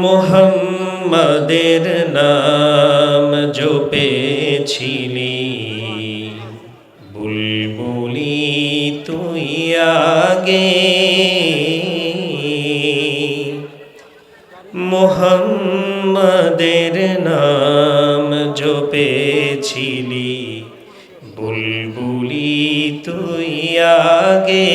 মুহাম্মাদের নাম জপেছিলি, বুলবুলি তুই আগে। মুহাম্মাদের নাম জপেছিলি, বুলবুলি তুই আগে।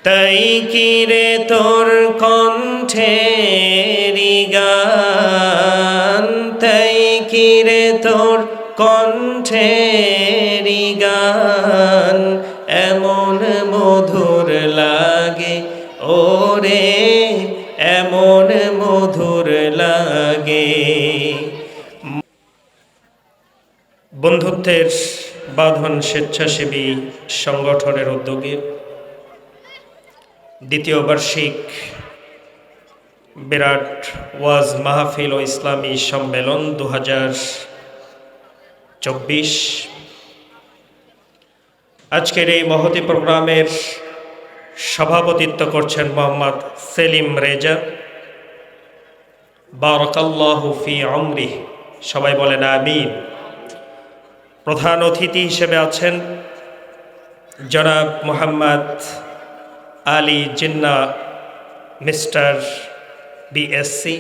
তাই কিরে তোর কণ্ঠেরি গান, তাই কিরে তোর কণ্ঠেরি গান এমন মধুর লাগে ওরে, এমন মধুর লাগে। বন্ধুত্বের বাঁধন স্বেচ্ছাসেবী সংগঠনের উদ্যোগে দ্বিতীয় বার্ষিক বিরাট ওয়াজ মাহফিল ও ইসলামী সম্মেলন 2024 আজকের এই মহতি প্রোগ্রামের সভাপতিত্ব করছেন মোহাম্মদ সেলিম রেজা, বারাকাল্লাহু ফি উমরিহি, সবাই বলেন আমিন। প্রধান অতিথি হিসেবে আছেন জনাব মোহাম্মদ আলী জিন্না, মিস্টার বিএসসি।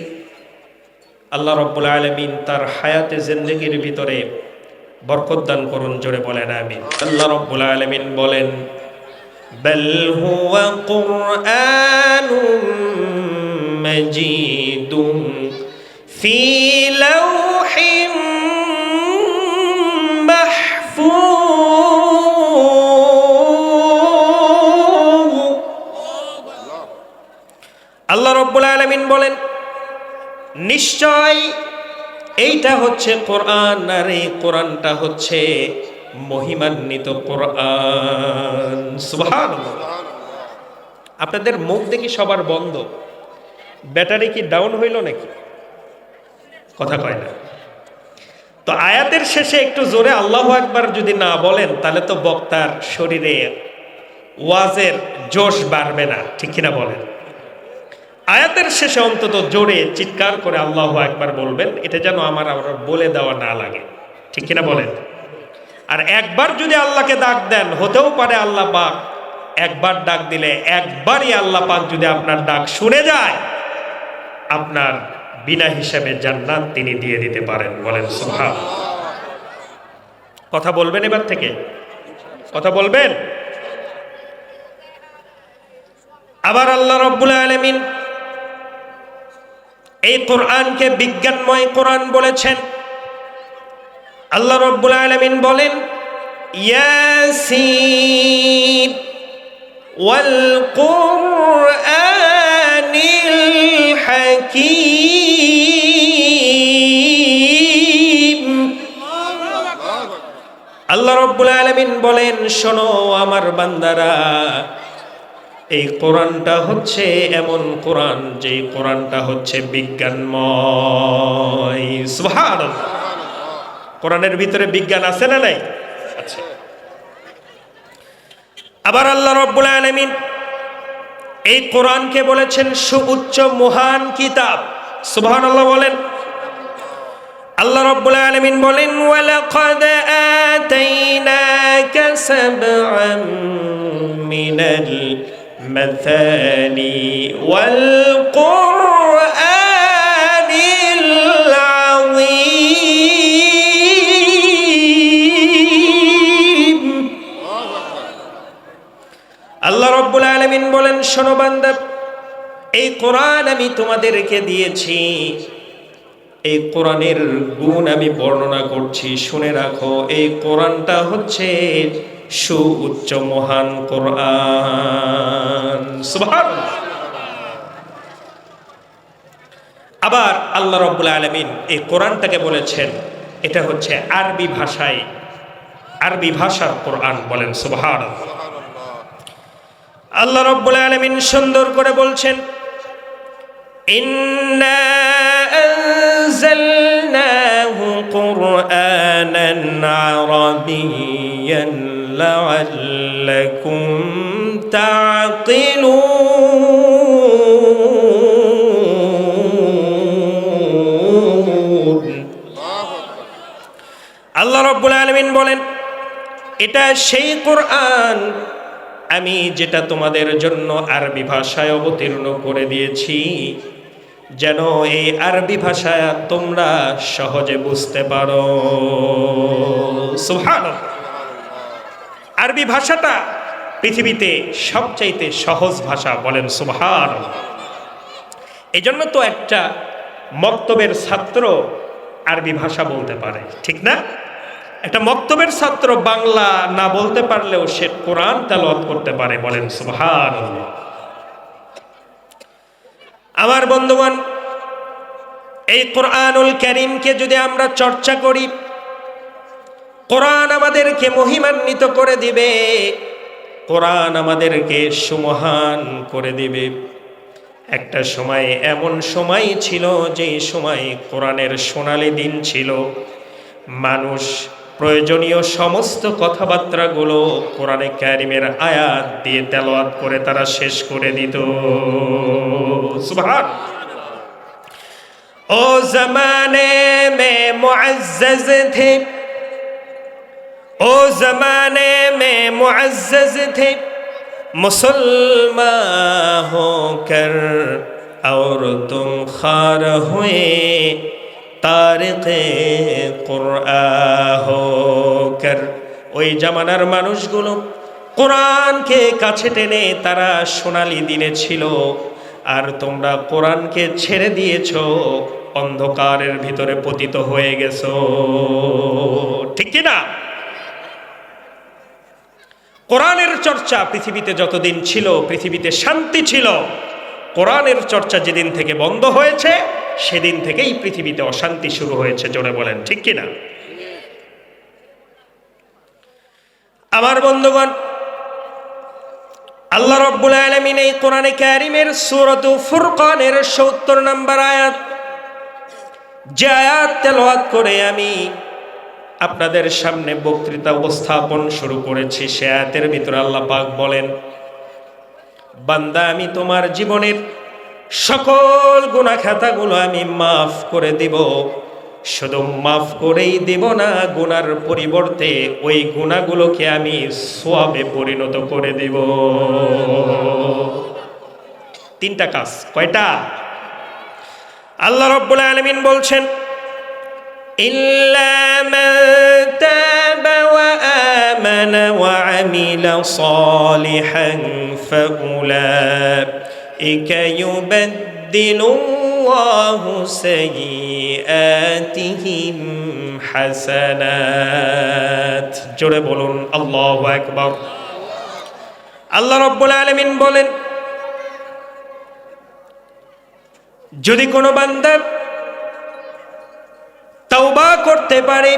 আল্লাহ রাব্বুল আলামিন তার হায়াতে জিন্দেগির ভিতরে বরকত দান করুন, জোরে বলেন আমিন। আল্লাহ রাব্বুল আলামিন বলেন, বাল হুয়া কুরআনুম মাজিদুন ফি লাওহিম মাহফুজ। আল্লাহ রাব্বুল আলামিন বলেন, নিশ্চয় এইটা হচ্ছে কোরআন, আর এই কোরআনটা হচ্ছে মহিমান্বিত কোরআন। সুবহানাল্লাহ। আপনাদের মুখ দেখি সবার বন্ধ, ব্যাটারি কি ডাউন হইল নাকি? কথা কয় না তো। আয়াতের শেষে একটু জোরে আল্লাহু আকবার যদি না বলেন, তাহলে তো বক্তার শরীরে ওয়াজের জোশ বাড়বে না, ঠিক কিনা বলেন? আয়াতের শেষে অন্তত জোরে চিৎকার করে আল্লাহু আকবার বলবেন, এটা যেন আমার বলে দেওয়া না লাগে, ঠিক কিনা বলেন? আর একবার যদি আল্লাহকে ডাক দেন, হতেও পারে আল্লাহ পাক একবার ডাক দিলে একবারই আল্লাহ পাক যদি আপনার ডাক শুনে যায়, আপনার বিনা হিসাবে জান্নাত তিনি দিয়ে দিতে পারেন। বলেন সুবহানাল্লাহ। কথা বলবেন এবার থেকে, কথা বলবেন। আবার আল্লাহ রাব্বুল আলামিন এই কোরআনকে বিজ্ঞানময় কোরআন বলেছেন। আল্লাহ রাব্বুল আলামিন বলেন, ইয়াসিন ওয়াল কুরআনিল হাকীম। আল্লাহ রাব্বুল আলামিন বলেন, শোনো আমার বান্দারা, এই কোরআনটা হচ্ছে এমন কোরআন, যে কোরআনটা হচ্ছে বিজ্ঞানময়। সুবহানাল্লাহ। কোরআনের ভিতরে বিজ্ঞান আছে না নাই? আছে। আবার আল্লাহ রাব্বুল আলামিন এই কোরআনকে বলেছেন সুউচ্চ মহান কিতাব। সুবহানাল্লাহ বলেন। আল্লাহ রাব্বুল আলামিন বলেন, ওয়ালাকাদ আতাইনাকা সাবআম মিনাল مثاني والقرآن العظيم। আল্লাহ রাব্বুল আলামিন বলেন, শোনো বান্দা, এই কোরআন আমি তোমাদেরকে দিয়েছি, এই কোরআনের গুণ আমি বর্ণনা করছি, শুনে রাখো। এই কোরআনটা হচ্ছে সুউচ্চ মহান কোরআন। সুবহানাল্লাহ। আবার আল্লাহ রাব্বুল আলামিন এই কোরআনটাকে বলেছেন এটা হচ্ছে আরবি ভাষায়, আরবি ভাষার কোরআন। বলেন সুবহানাল্লাহ। আল্লাহ রাব্বুল আলামিন সুন্দর করে বলছেন, ইন্না আনজালনাহু কুরআনান আরাবিয়্যান লাআল্লাকুম তা'কিলুন। আলামিন বলেন, এটা সেই কোরআন আমি যেটা তোমাদের জন্য আরবি ভাষায় অবতীর্ণ করে দিয়েছি, যেন এই আরবি ভাষা তোমরা সহজে বুঝতে পারো। সুবহানাল্লাহ। আরবি ভাষাটা পৃথিবীতে সবচাইতে সহজ ভাষা, বলেন সুবহানাল্লাহ। এই জন্য তো একটা মক্তবের ছাত্র আরবি ভাষা বলতে পারে, ঠিক না? একটা মক্তবের ছাত্র বাংলা না বলতে পারলেও সে কোরআন তেলাওয়াত করতে পারে, বলেন সুবহানাল্লাহ। আমার বন্ধুগণ, এই কোরআনুল কারীমকে যদি আমরা চর্চা করি, কোরআন আমাদেরকে মহিমান্বিত করে দিবে, কোরআন আমাদেরকে সুমহান করে দিবে। একটা সময় এমন সময় ছিল যে সময় কোরআনের সোনালী দিন ছিল, মানুষ প্রয়োজনীয় সমস্ত কথাবার্তাগুলো কোরআনে কারিমের আয়াত দিয়ে তেলাওয়াত করে তারা শেষ করে দিত। সুবহান। ও জমানে মে মুআজ্জজ থে, ও জমানে মে মুআজ্জজ থে, মুসলমান হোকর और तुम खार हुए तारिक़े कुरआन होकर। ওই জামানার মানুষগুলো কোরআনকে কাছে টেনে তারা সোনালী দিনে ছিল, আর তোমরা কোরআনকে ছেড়ে দিয়েছো, অন্ধকারের ভিতরে পতিত হয়ে গেছো, ঠিক কি না? কোরআনের চর্চা পৃথিবীতে যতদিন ছিল পৃথিবীতে শান্তি ছিল, কোরআনের চর্চা যেদিন থেকে বন্ধ হয়েছে সেদিন থেকেই পৃথিবীতে অশান্তি শুরু হয়েছে, জোরে বলেন ঠিক কিনা? আমার বন্ধুগণ, আল্লাহ রাব্বুল আলামিন এই কোরআনে কারীমের সূরাত ফুরকানের ৭০ নম্বর আয়াত, যে আয়াত তেলাওয়াত করে আমি আপনাদের সামনে বক্তৃতা উপস্থাপন শুরু করেছি, সে আয়াতের ভিতরে আল্লাহ পাক বলেন, বান্দা আমি তোমার জীবনের সকল গুনাহ খাতাগুলো আমি মাফ করে দিব, শুধু মাফ করেই দিব না, গুনার পরিবর্তে ওই গুনাহগুলোকে আমি সওয়াবে পরিণত করে দিব। তিনটা কাজ, কয়টা? আল্লাহ রাব্বুল আলামিন বলছেন, ইল্লা মান তাবা ওয়া আমানা ওয়া আমিলা সালিহান ফাউলাইকা ইউবাদদিলুল্লাহু সাইয়্যাতিহিম হাসানাত। জোরে বলুন আল্লাহু আকবার। আল্লাহ রাব্বুল আলামিন বলেন, যদি কোনো বান্দা তওবা করতে পারে,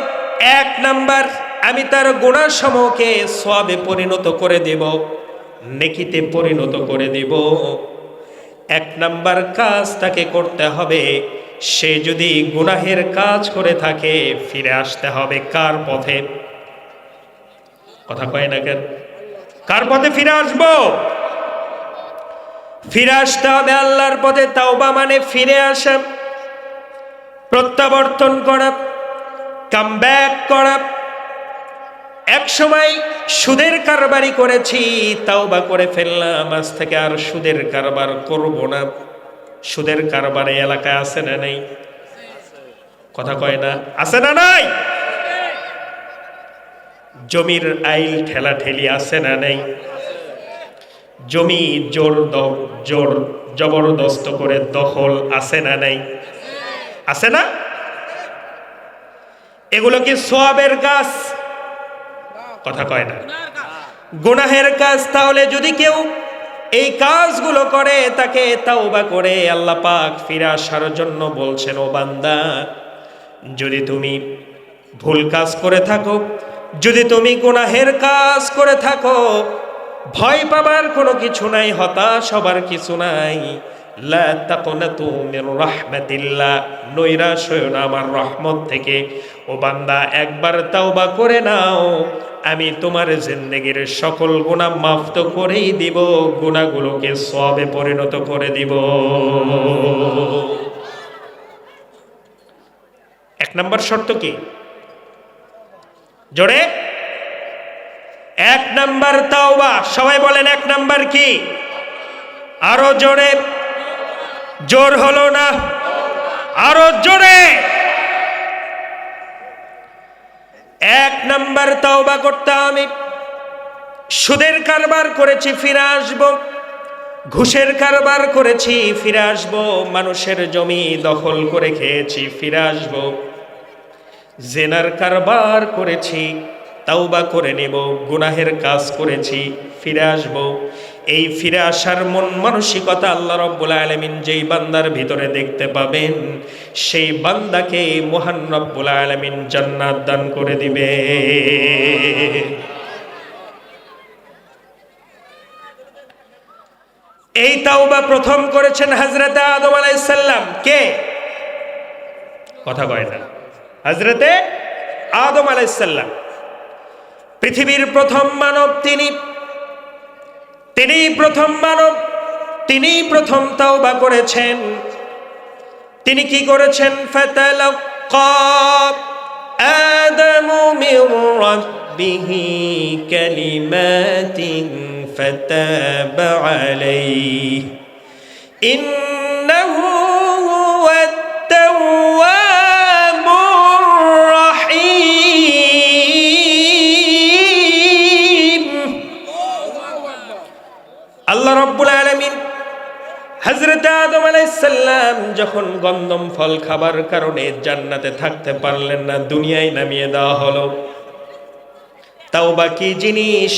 এক নাম্বার আমি তার গুনাহ সমূহকে সওয়াবে পরিণত করে দেব, নেকিতে পরিণত করে দেব। এক নাম্বার কাজ তাকে করতে হবে, সে যদি গুনাহের কাজ করে থাকে ফিরে আসতে হবে কার পথে? কথা কয় না কেন? কার পথে ফিরে আসবো? ফিরে আসতে হবে আল্লাহর পথে। তাওবা মানে ফিরে আসা, প্রত্যাবর্তন করা, কাম ব্যাক করা। এক সময় সুদের কারবারি করেছি, তাওবা করে ফেললাম, আজ থেকে আর সুদের কারবার করব না। সুদের কারবারে এলাকায় আছে না নাই? কথা কয় না? আছে না নাই? জমির আইল ঠেলা ঠেলি আছে না নাই? জমি জোর জবরদস্ত করে দখল আছে না নাই? আছে না? এগুলো কি সওয়াবের কাজ? কথা কয় না, গুনাহের কাজ। তাহলে যদি কেউ এই কাজগুলো করে, তাকে তাওবা করে আল্লাহ পাক ফিরে আসার জন্য বলছেন, ও বান্দা, যদি তুমি ভুল কাজ করে থাকো, যদি তুমি গুনাহের কাজ করে থাকো, ভয় পাবার কোনো কিছু নাই, হতাশ হবার কিছু নাই। লা তাকনাতু মির রাহমাতিল্লাহ, নৈরাশ হয়ো না আমার রহমত থেকে। ও বান্দা, একবার তাওবা করে নাও, আমি তোমার জিন্দেগির সকল গুনাহ মাফ তো করেই দিব, গুনাহগুলোকে সওয়াবে পরিণত করে দিব। এক নাম্বার শর্ত কি? জোরে, 1 নাম্বার তাওবা। সবাই বলেন 1 নাম্বার কি? আরো জোরে, জোর হলো না, আরো জোরে। 1 নাম্বার তাওবা করতে আমি সুদের কারবার করেছি, ফিরে আসবো। ঘুষের কারবার করেছি, ফিরে আসবো। মানুষের জমি দখল করে খেয়েছি, ফিরে আসবো। জেনার কারবার করেছি, তাওবা করে নেব। গুনাহের কাজ করেছি, ফিরে আসবো। এই ফিরে আসার মন মানসিকতা আল্লাহ রাব্বুল আলামিন যেই বান্দার ভিতরে দেখতে পাবেন, সেই বান্দাকে মহান রব্বুল আলামিন জান্নাত দান করে দিবে। এই তাওবা প্রথম করেছেন হযরতে আদম আলাইহিস সালাম। কে? কথা কয় না। হযরতে আদম আলাইহিস সালাম পৃথিবীর প্রথম মানব, তিনি প্রথম মানব, তিনি প্রথম তাওবা করেছেন। তিনি কি করেছেন? ফাতালাক্কা আদামু মির রাব্বিহি কালিমাতিন ফাতাবা আলাইহি ইন্নাহু হুয়াত তাওয়াবুর রাহিম। আল্লাহ রাব্বুল আলামিন হযরত আদম আলাইহিস সালাম যখন গন্ধম ফল খাবার কারণে জান্নাতে থাকতে পারলেন না, দুনিয়ায় নামিয়ে দেওয়া হলো। তাওবা কি জিনিস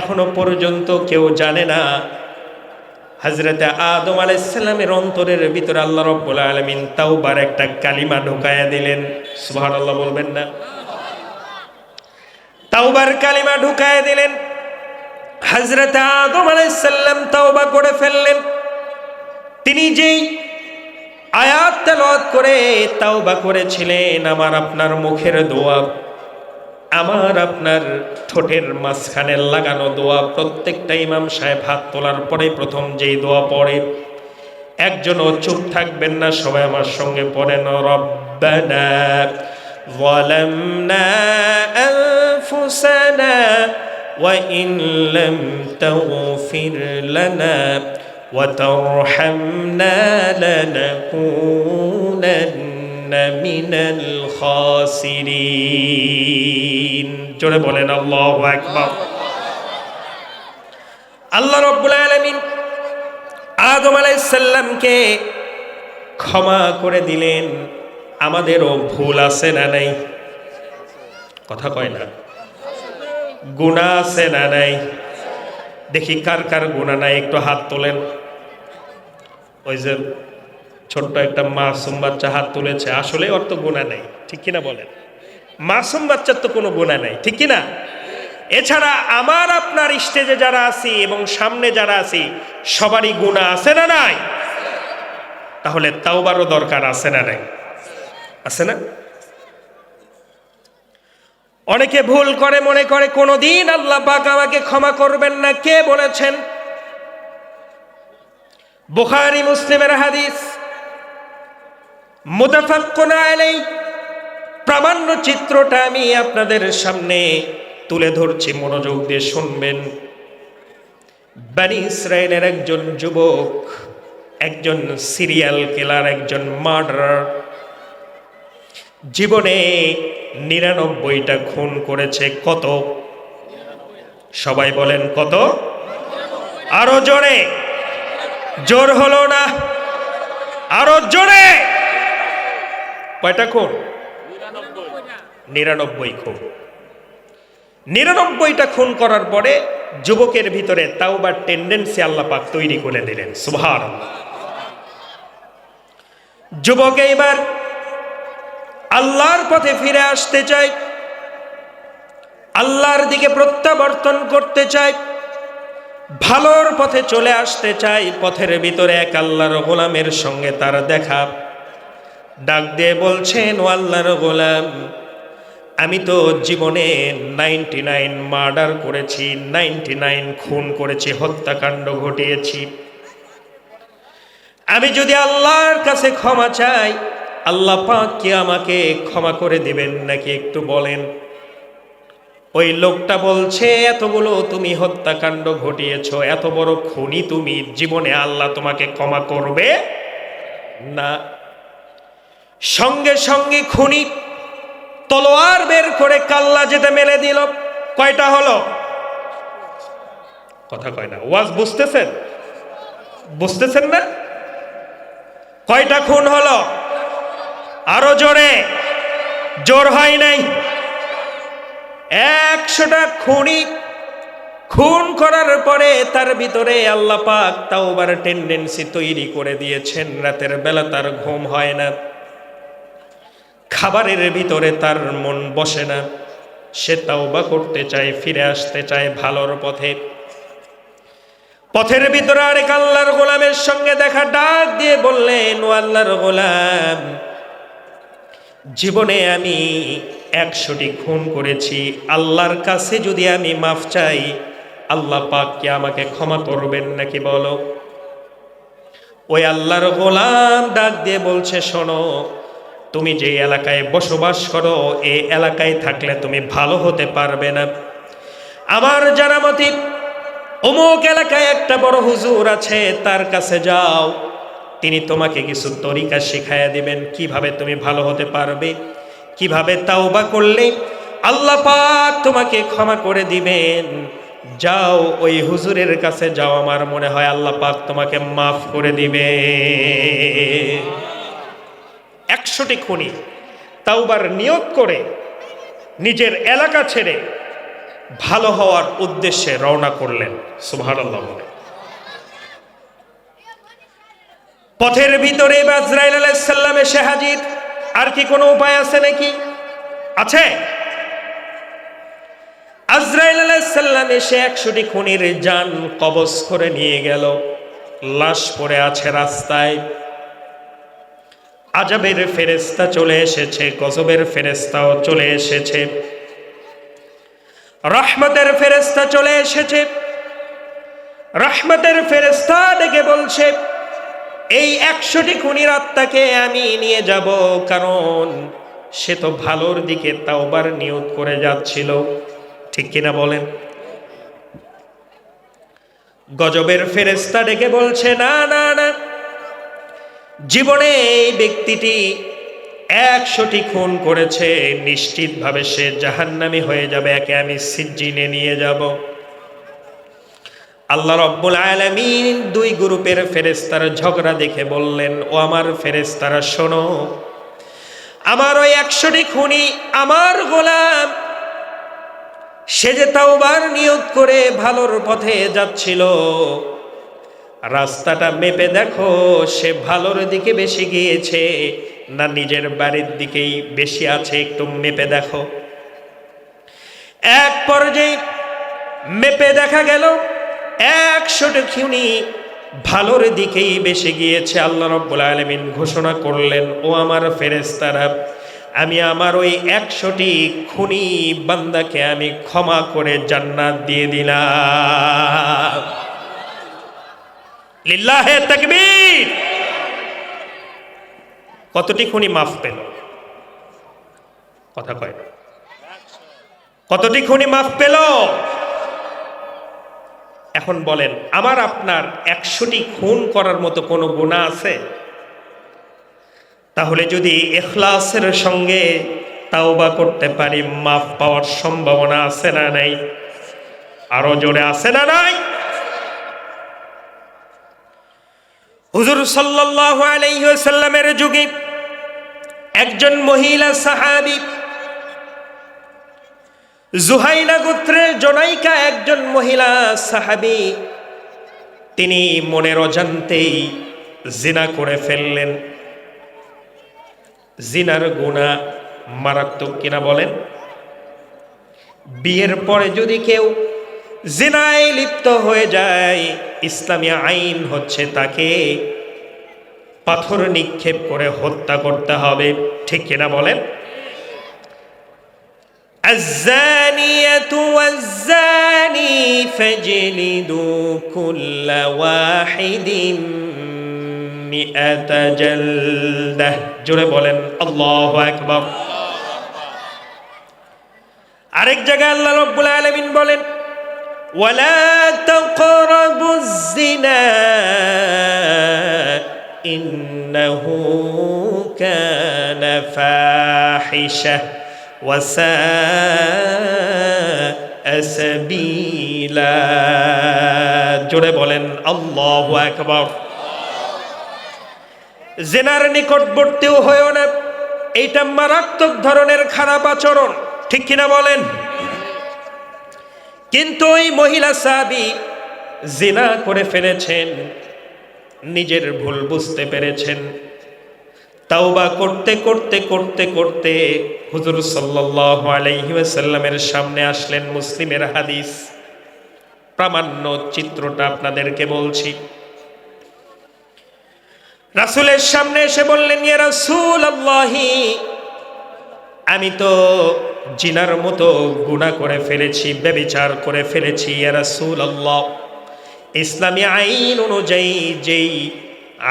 এখনো পর্যন্ত কেউ জানে না। হযরত আদম আলাইহিস সালামের অন্তরের ভিতরে আল্লাহ রাব্বুল আলামিন তাওবার একটা কালিমা ঢুকায়া দিলেন। সুবহানাল্লাহ বলবেন না? তাওবার কালিমা ঢুকায়া দিলেন। হযরত আদম আলাইহিস সালাম তাওবা করে ফেললেন। তিনি যেই আয়াত তেলাওয়াত করে তাওবা করেছিলেন, আমার আপনার মুখের দোয়া, আমার আপনার ঠোঁটের মাঝখানে লাগানো দোয়া, প্রত্যেকটা ইমাম সাহেব হাত তোলার পরে প্রথম যেই দোয়া পড়ে, একজনও চুপ থাকবেন না, সবাই আমার সঙ্গে পড়েন, রব্বানা যালামনা আনফুসানা ওয়া ইন লাম তাগফির লানা ওয়া তারহামনা লানাকুনান্না মিনাল খাসিরিন। জোরে বলেন আল্লাহু আকবার। আল্লাহ রাব্বুল আলামিন আদম আলাইহিস সালামকে ক্ষমা করে দিলেন। আমাদেরও ভুল আছে না নাই? কথা কয় না? গুনাহ আছে না নাই? দেখি কার কার গুনাহ নাই, একটু হাত তোলেন। ওই যে ছোট্ট একটা মাসুম বাচ্চা হাত তুলেছে, আসলে ওর তো গুনাহ নাই, ঠিক কিনা বলেন? মাসুম বাচ্চার তো কোনো গুনাহ নাই, ঠিক কিনা? এছাড়া আমার আপনার স্টেজে যারা আছি এবং সামনে যারা আছি সবারই গুনাহ আছে না নাই? তাহলে তাওবারও দরকার আছে না নাই? আছে না? অনেকে ভুল করে, মনে করে কোনোদিন আল্লাহ পাক আমাকে ক্ষমা করবেন না। কে বলেছেন? বুখারী মুসলিমের হাদিস, মুতাফাক্কুন আলাইহি। প্রামাণ্য চিত্রটা আমি আপনাদের সামনে তুলে ধরছি, মনোযোগ দিয়ে শুনবেন। বনি ইসরায়েলের একজন যুবক, একজন সিরিয়াল কিলার, একজন মার্ডারার, জীবনে ৯৯টা খুন করেছে। কত? সবাই বলেন কত? আরো জোরে, জোর হলো না, আরো জোরে। কয়টা খুন? ৯৯ খুন। ৯৯টা খুন করার পরে যুবকের ভিতরে তাওবার টেন্ডেন্সি আল্লাহ পাক তৈরি করে দিলেন। সুবহানাল্লাহ। যুবক এইবার আল্লাহর পথে ফিরে আসতে চায়, আল্লাহর দিকে প্রত্যাবর্তন করতে চায়, ভালোর পথে চলে আসতে চায়। পথের ভিতরে এক আল্লাহর গোলামের সঙ্গে তার দেখা। ডাক দিয়ে বলছেন, ও আল্লাহর গোলাম, আমি তো জীবনে 99 মার্ডার করেছি, 99 খুন করেছি, হত্যাকাণ্ড ঘটিয়েছি। আমি যদি আল্লাহর কাছে ক্ষমা চাই, আল্লাহ পাক কি আমাকে ক্ষমা করে দিবেন নাকি? একটু বলেন। ওই লোকটা বলছে, এতগুলো তুমি হত্যাকাণ্ড ঘটিয়েছো, এত বড় খুনি তুমি, জীবনে আল্লাহ তোমাকে ক্ষমা করবে না। সঙ্গে সঙ্গে খুনি তলোয়ার বের করে কাল্লা যেতে মেরে দিল। কয়টা হলো? কথা কয় না, ওয়াজ বুঝতেছেন? বুঝতেছেন না? কয়টা খুন হলো? আরো জোরে, জোর হয় নাই। 100টা খুনি খুন করার পরে তার ভিতরে আল্লাহ পাক তাওবার টেন্ডেন্সি তৈরি করে দিয়েছেন। রাতের বেলা তার ঘুম হয় না, খাবারের ভিতরে তার মন বসে না, সে তাওবা করতে চায়, ফিরে আসতে চায় ভালোর পথে। পথের ভিতরে আরেক আল্লাহর গোলামের সঙ্গে দেখা, ডাক দিয়ে বললেন, ও আল্লাহর গোলাম, জীবনে আমি 100টি খুন করেছি, আল্লাহর কাছে যদি আমি মাফ চাই, আল্লাহ পাক কি আমাকে ক্ষমা করবেন নাকি বলো? ওই আল্লাহর গোলাম ডাক দিয়ে বলছে, শোনো, তুমি যে এলাকায় বসবাস করো, এই এলাকায় থাকলে তুমি ভালো হতে পারবে না। আমার জানা মতে অমুক এলাকায় একটা বড় হুজুর আছে, তার কাছে যাও, তিনি তোমাকে কিছু তরিকা শিখাইয়া দিবেন, কিভাবে তুমি ভালো হতে পারবে, কিভাবে তাওবা করলে আল্লাহ পাক তোমাকে ক্ষমা করে দিবেন। যাও, ওই হুজুরের কাছে যাও, আমার মনে হয় আল্লাহ পাক তোমাকে মাফ করে দিবে। 100টি খুনি তাওবার নিয়ত করে নিজের এলাকা ছেড়ে ভালো হওয়ার উদ্দেশ্যে রওনা করলেন। সুবহানাল্লাহ বলে। পথের ভিতরে আজরাইল আলাইহিস সালাম এসে হাজির। আর কি কোনো উপায় আছে নাকি? আছে? আজরাইল আলাইহিস সালাম এসে 100টি খুনির জান কবজ করে নিয়ে গেল। লাশ পড়ে আছে রাস্তায়। আযাবের ফেরেশতা চলে এসেছে, গজবের ফেরেশতাও চলে এসেছে, রহমতের ফেরেশতা চলে এসেছে। রহমতের ফেরেশতা ডেকে বলছে, এই 100টি খুনির আত্মাকে আমি নিয়ে যাব, কারণ সে তো ভালোর দিকে তাওবার নিয়ত করে যাচ্ছিল। ঠিক কিনা বলেন? গজবের ফেরেশতা ডেকে বলছে, না না না, জীবনে এই ব্যক্তিটি 100টি খুন করেছে, নিশ্চিতভাবে সে জাহান্নামী হয়ে যাবে, একে আমি সিজ্জিনে নিয়ে যাব। আল্লাহ রাব্বুল আলামিন 2 গ্রুপের ফেরেশতার ঝগড়া দেখে বললেন, ও আমার ফেরেশতারা শোনো, আমার ওই 100টি খুনি আমার গোলাম, সে যে তাওবার নিয়ত করে ভালোর পথে যাচ্ছিল, রাস্তাটা মেপে দেখো, সে ভালোর দিকে বেশি গিয়েছে না নিজের বাড়ির দিকেই বেশি আছে, একটু মেপে দেখো। এক পর্যায়ে মেপে দেখা গেল 100টি খুনি ভালোর দিকেই বেশি গিয়েছে। আল্লাহ রাব্বুল আলামিন ঘোষণা করলেন, ও আমার ফেরেশতারা, আমি আমার ওই 100টি খুনি বান্দাকে আমি ক্ষমা করে জান্নাত দিয়ে দিলাম। লিল্লাহে তাকবীর। কতটি খুনি মাফ পেল? কথা কয় না। কতটি খুনি মাফ পেল? এখন বলেন, আমার আপনার 100টি খুন করার মতো কোনো গুনাহ আছে? তাহলে যদি ইখলাসের সঙ্গে তাওবা করতে পারি, মাফ পাওয়ার সম্ভাবনা আছে না নাই? আরো জোরে আছে না নাই? হুজুর সাল্লাল্লাহু আলাইহি ওয়াসাল্লামের যুগে একজন মহিলা সাহাবী, জুহাইনা গোত্রের জনাইকা একজন মহিলা সাহাবী, তিনি মনের অজান্তেই জিনা করে ফেললেন। জিনার গুনাহ মারাত্মক কিনা বলেন? বিয়ের পরে যদি কেউ জিনায় লিপ্ত হয়ে যায়, ইসলামী আইন হচ্ছে তাকে পাথর নিক্ষেপ করে হত্যা করতে হবে। ঠিক কিনা বলেন? الزانية والزاني فاجلدوا كل واحد 100 جلدة। জোরে বলেন আল্লাহু আকবার। আরেক জায়গায় আল্লাহ রাব্বুল আলামিন বলেন ওয়ালা তাকরাবুজ জিনা ইন্নাহু কানা ফাহিশা ওয়া সাআ সাবিলা। জোরে বলেন আল্লাহু আকবার। জিনার নিকটবর্তীও হয়ো না, এইটা মারাত্মক ধরনের খারাপ আচরণ, ঠিক কিনা বলেন? কিন্তু ওই মহিলা সাহাবী জিনা করে ফেলেছেন, নিজের ভুল বুঝতে পেরেছেন, তাওবা করতে করতে করতে করতে হুজুর সাল্লাল্লাহু আলাইহি ওয়াসাল্লামের সামনে আসলেন। মুসলিমের হাদিস, প্রামাণ্য চিত্রটা আপনাদেরকে বলছি। রাসূলের সামনে এসে বললেন, ইয়া রাসূলুল্লাহি, আমি তো জিনার মতো গুনাহ করে ফেলেছি, ব্যভিচার করে ফেলেছি। ইয়া রাসূলুল্লাহ, ইসলামী আইন অনুযায়ী যেই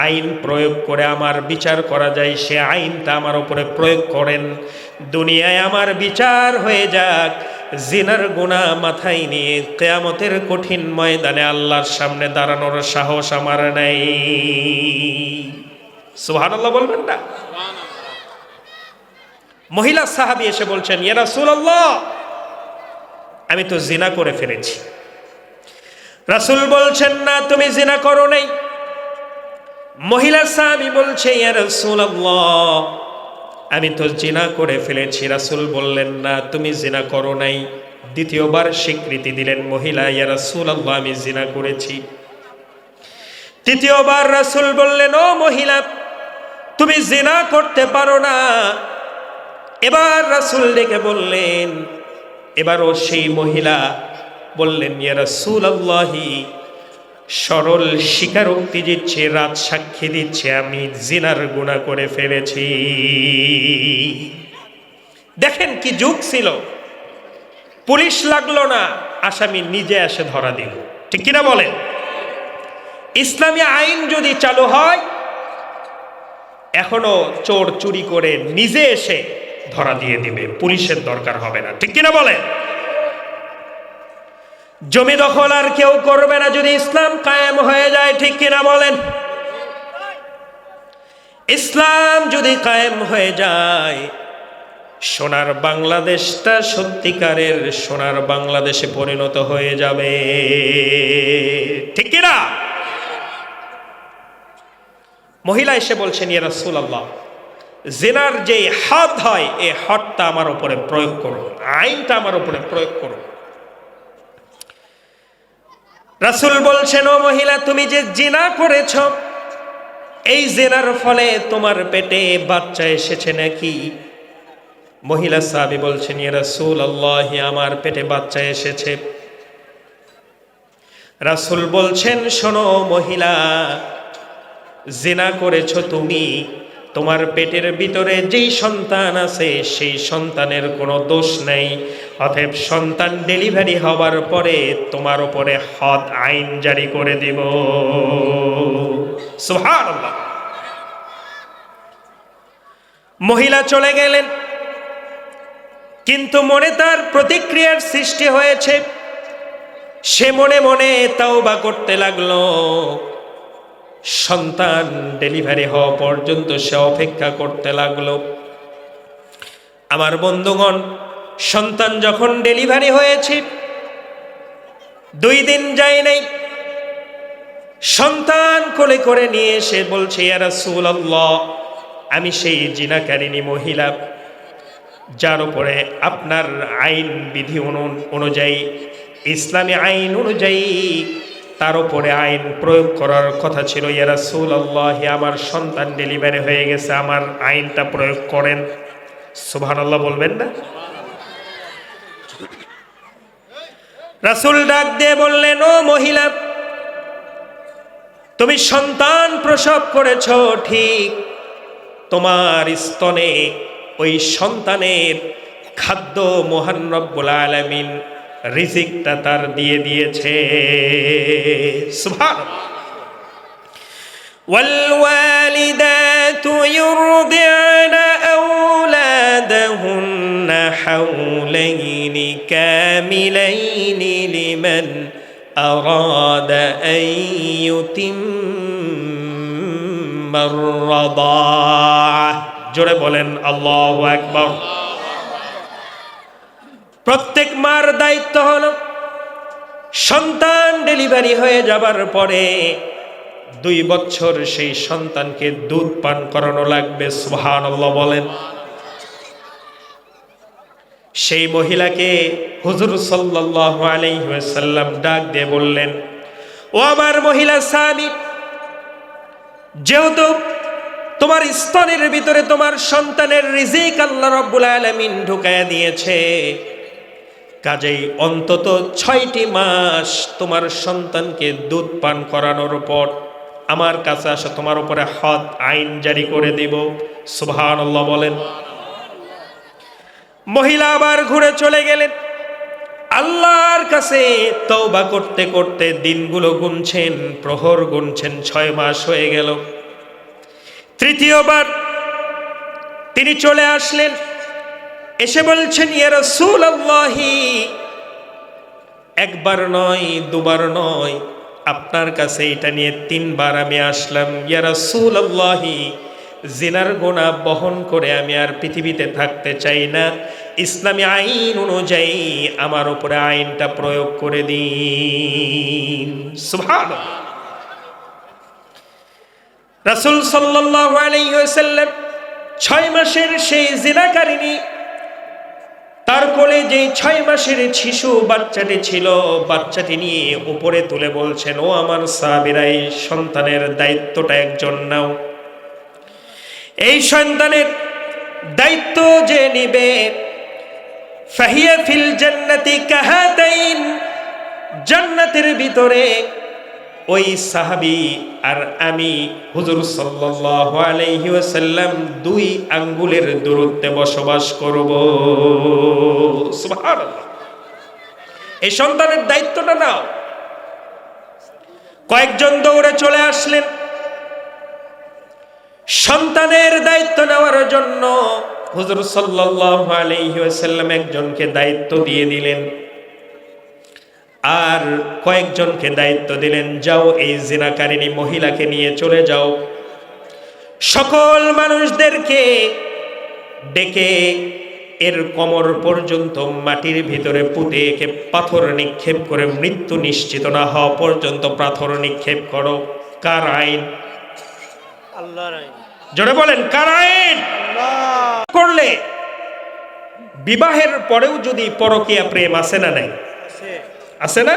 আইন প্রয়োগ করে আমার বিচার করা যায়, সে আইনটা আমার উপরে প্রয়োগ করেন। দুনিয়ায় আমার বিচার হয়ে যাক, জিনার গুনাহ মাথায় নিয়ে কিয়ামতের কঠিন ময়দানে আল্লাহর সামনে দাঁড়ানোর সাহস আমার নাই। সুবহানাল্লাহ বলবেন না? মহিলা সাহাবী এসে বলছেন, ইয়া রাসূলুল্লাহ, আমি তো জিনা করে ফেলেছি। রাসূল বলছেন, না, তুমি জিনা করো নাই। মহিলা সাহাবী বলছে, ইয়া রাসূলুল্লাহ, আমি তো জিনা করে ফেলেছি। রাসূল বললেন, না, তুমি জিনা করো নাই। দ্বিতীয়বার স্বীকৃতি দিলেন মহিলা, ইয়া রাসূলুল্লাহ, আমি জিনা করেছি। তৃতীয়বার রাসূল বললেন, ও মহিলা, তুমি জিনা করতে পারো না। এবার রাসূল ডেকে বললেন, এবারও সেই মহিলা বললেন, ইয়া রাসূলুল্লাহি, সরল স্বীকারোক্তি দিচ্ছে, রাত সাক্ষী দিচ্ছে, আমি জিনার গুনাহ করে ফেলেছি। দেখেন কি যুগ ছিল, পুলিশ লাগলো না, আসামি নিজে এসে ধরা দিল, ঠিক কিনা বলেন? ইসলামী আইন যদি চালু হয়, এখনো চোর চুরি করে নিজে এসে ধরা দিয়ে দিবে, পুলিশের দরকার হবে না, ঠিক কিনা বলেন? জমি দখল আর কেউ করবে না যদি ইসলাম কায়েম হয়ে যায়, ঠিক কিনা বলেন? ইসলাম যদি কায়েম হয়ে যায়, সোনার বাংলাদেশটা সত্যিকারের সোনার বাংলাদেশে পরিণত হয়ে যাবে, ঠিক কিনা? মহিলা এসে বলছেন, ইয়া রাসূলুল্লাহ, জিনার যে হাদ হয়, এই হাদটা আমার উপরে প্রয়োগ করো, আইনটা আমার উপরে প্রয়োগ করো। রাসূল বলছেন, ও মহিলা, তুমি যে জিনা করেছ, এই জিনার ফলে তোমার পেটে বাচ্চা এসেছে নাকি? মহিলা সাহাবী বলছেন, ইয়া রাসূলুল্লাহ, আমার পেটে বাচ্চা এসেছে। রাসূল বলছেন, শোনো মহিলা, জিনা করেছো তুমি, তোমার পেটের ভিতরে যেই সন্তান আছে সেই সন্তানের কোনো দোষ নেই। অতএব সন্তান ডেলিভারি হওয়ার পরে তোমার উপরে হদ আইন জারি করে দিব। সুবহানাল্লাহ। মহিলা চলে গেলেন, কিন্তু মনে তার প্রতিক্রিয়ার সৃষ্টি হয়েছে। সে মনে মনে তাওবা করতে লাগলো। সন্তান ডেলিভারি হওয়া পর্যন্ত সে অপেক্ষা করতে লাগলো। আমার বন্ধুগণ, সন্তান যখন ডেলিভারি হয়েছে, 2 দিন যায় নাই, সন্তান কোলে করে নিয়ে এসে বলছে, ইয়া রাসূলুল্লাহ, আমি সেই জিনাকারিনী মহিলা, যার উপরে আপনার আইন বিধি অনুযায়ী, ইসলামী আইন অনুযায়ী তার উপরে আইন প্রয়োগ করার কথা ছিল। ইয়া রাসূলুল্লাহ, আমার সন্তান ডেলিভারি হয়ে গেছে, আমার আইনটা প্রয়োগ করেন। সুবহানাল্লাহ বলবেন না? রাসূল ডাক দিয়ে বললেন, ও মহিলা, তুমি সন্তান প্রসব করেছ ঠিক, তোমার স্তনে ওই সন্তানের খাদ্য মহান রব্বুল আলামিন রিজিকটা তার দিয়ে দিয়েছে। সুবহানাল্লাহ। ওয়াল ওয়ালিদাতু ইউরদি'না আওলাদাহুন্না হাউলাইনি কামিলাইনি লিমান আরাদা আন ইউতিম্মার রাদাহ। জোরে বলেন আল্লাহু আকবার। প্রত্যেক মার দায়িত্ব হলো সন্তান ডেলিভারি হয়ে যাবার পরে 2 বছর সেই সন্তানকে দুধ পান করানো লাগবে। সুবহানাল্লাহ বলেন। সেই মহিলাকে হুজুর সাল্লাল্লাহু আলাইহি ওয়াসাল্লাম ডাক দিয়ে বললেন, ও আমার মহিলা সাহাবী, যেহেতু তোমার স্তনের ভিতরে তোমার সন্তানের রিজিক আল্লাহ রাব্বুল আলামিন ঢুকায়া দিয়েছে, কাজেই অন্তত 6টি মাস তোমার সন্তানকে দুধ পান করানোর পর আমার কাছে আসো, তোমার উপরে হদ আইন জারি করে দিব। সুবহানাল্লাহ বলেন। মহিলা আবার ঘুরে চলে গেলেন। আল্লাহর কাছে তওবা করতে করতে দিনগুলো গুনছেন, প্রহর গুনছেন। 6 মাস হয়ে গেল। তৃতীয়বার তিনি চলে আসলেন, এসে বলছেন, ইয়া রাসূলুল্লাহি, একবার নয়, দুবার নয়, আপনার কাছে এটা নিয়ে 3 বার আমি আসলাম। ইয়া রাসূলুল্লাহি, জিনার গুনাহ বহন করে আমি আর পৃথিবীতে থাকতে চাই না। ইসলামী আইন অনুযায়ী আমার উপরে আইনটা প্রয়োগ করে দিন। সুবহানাল্লাহ। রাসূল সাল্লাল্লাহু আলাইহি ওয়াসাল্লাম 6 মাসের সেই জিনাকারিনী, তার কোলে যে 6 মাসের শিশু বাচ্চাটি ছিল, বাচ্চাটি নিয়ে উপরে তুলে বলছেন, ও আমার সাহাবীরা, এই সন্তানের দায়িত্বটা একজন নাও। এই সন্তানের দায়িত্ব যে নিবে, ফাহিয়া ফিল জান্নাতি কাহাতাইন, জান্নাতের ভিতরে ওই সাহাবী আর আমি হুজুর সাল্লাল্লাহু আলাইহি ওয়াসাল্লাম 2 আঙ্গুলের দূরত্বে বসবাস করব। সুবহানাল্লাহ। এই সন্তানের দায়িত্বটা নাও। কয়েকজন দৌড়ে চলে আসলেন সন্তানের দায়িত্ব নেওয়ার জন্য। হুজুর সাল্লাল্লাহু আলাইহি ওয়াসাল্লাম একজনকে দায়িত্ব দিয়ে দিলেন, আর কয়েকজনকে দায়িত্ব দিলেন, যাও এই জিনাকারিনী মহিলাকে নিয়ে চলে যাও, সকল মানুষদেরকে ডেকে এর কোমর পর্যন্ত মাটির ভিতরে পুঁতে একে পাথর নিক্ষেপ করে মৃত্যু নিশ্চিত না হওয়া পর্যন্ত পাথর নিক্ষেপ করো। কার আইন? আল্লাহর আইন। জোরে বলেন, কার আইন? আল্লাহ। করলে বিবাহের পরেও যদি পরকীয়া প্রেম আসে না নাই? আছে না?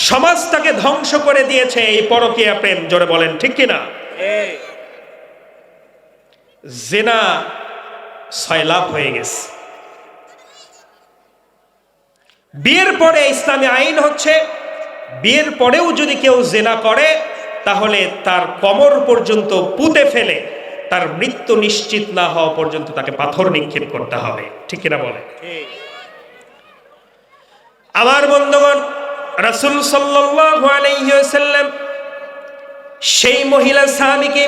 সমাজটাকে ধ্বংস করে দিয়েছে এই পরকীয়া প্রেম। জোরে বলেন ঠিক কিনা? জিনা 6 লাখ হয়ে গেছে। বিয়ের পরে ইসলামী আইন হচ্ছে, বিয়ের পরেও যদি কেউ জিনা করে তাহলে তার কোমর পর্যন্ত পুঁতে ফেলে তার মৃত্যু নিশ্চিত না হওয়া পর্যন্ত তাকে পাথর নিক্ষেপ করতে হবে। ঠিক কিনা বলে? আমার বন্ধুগণ, রাসূল সাল্লাল্লাহু আলাইহি ওয়াসাল্লাম সেই মহিলা সাহাবীকে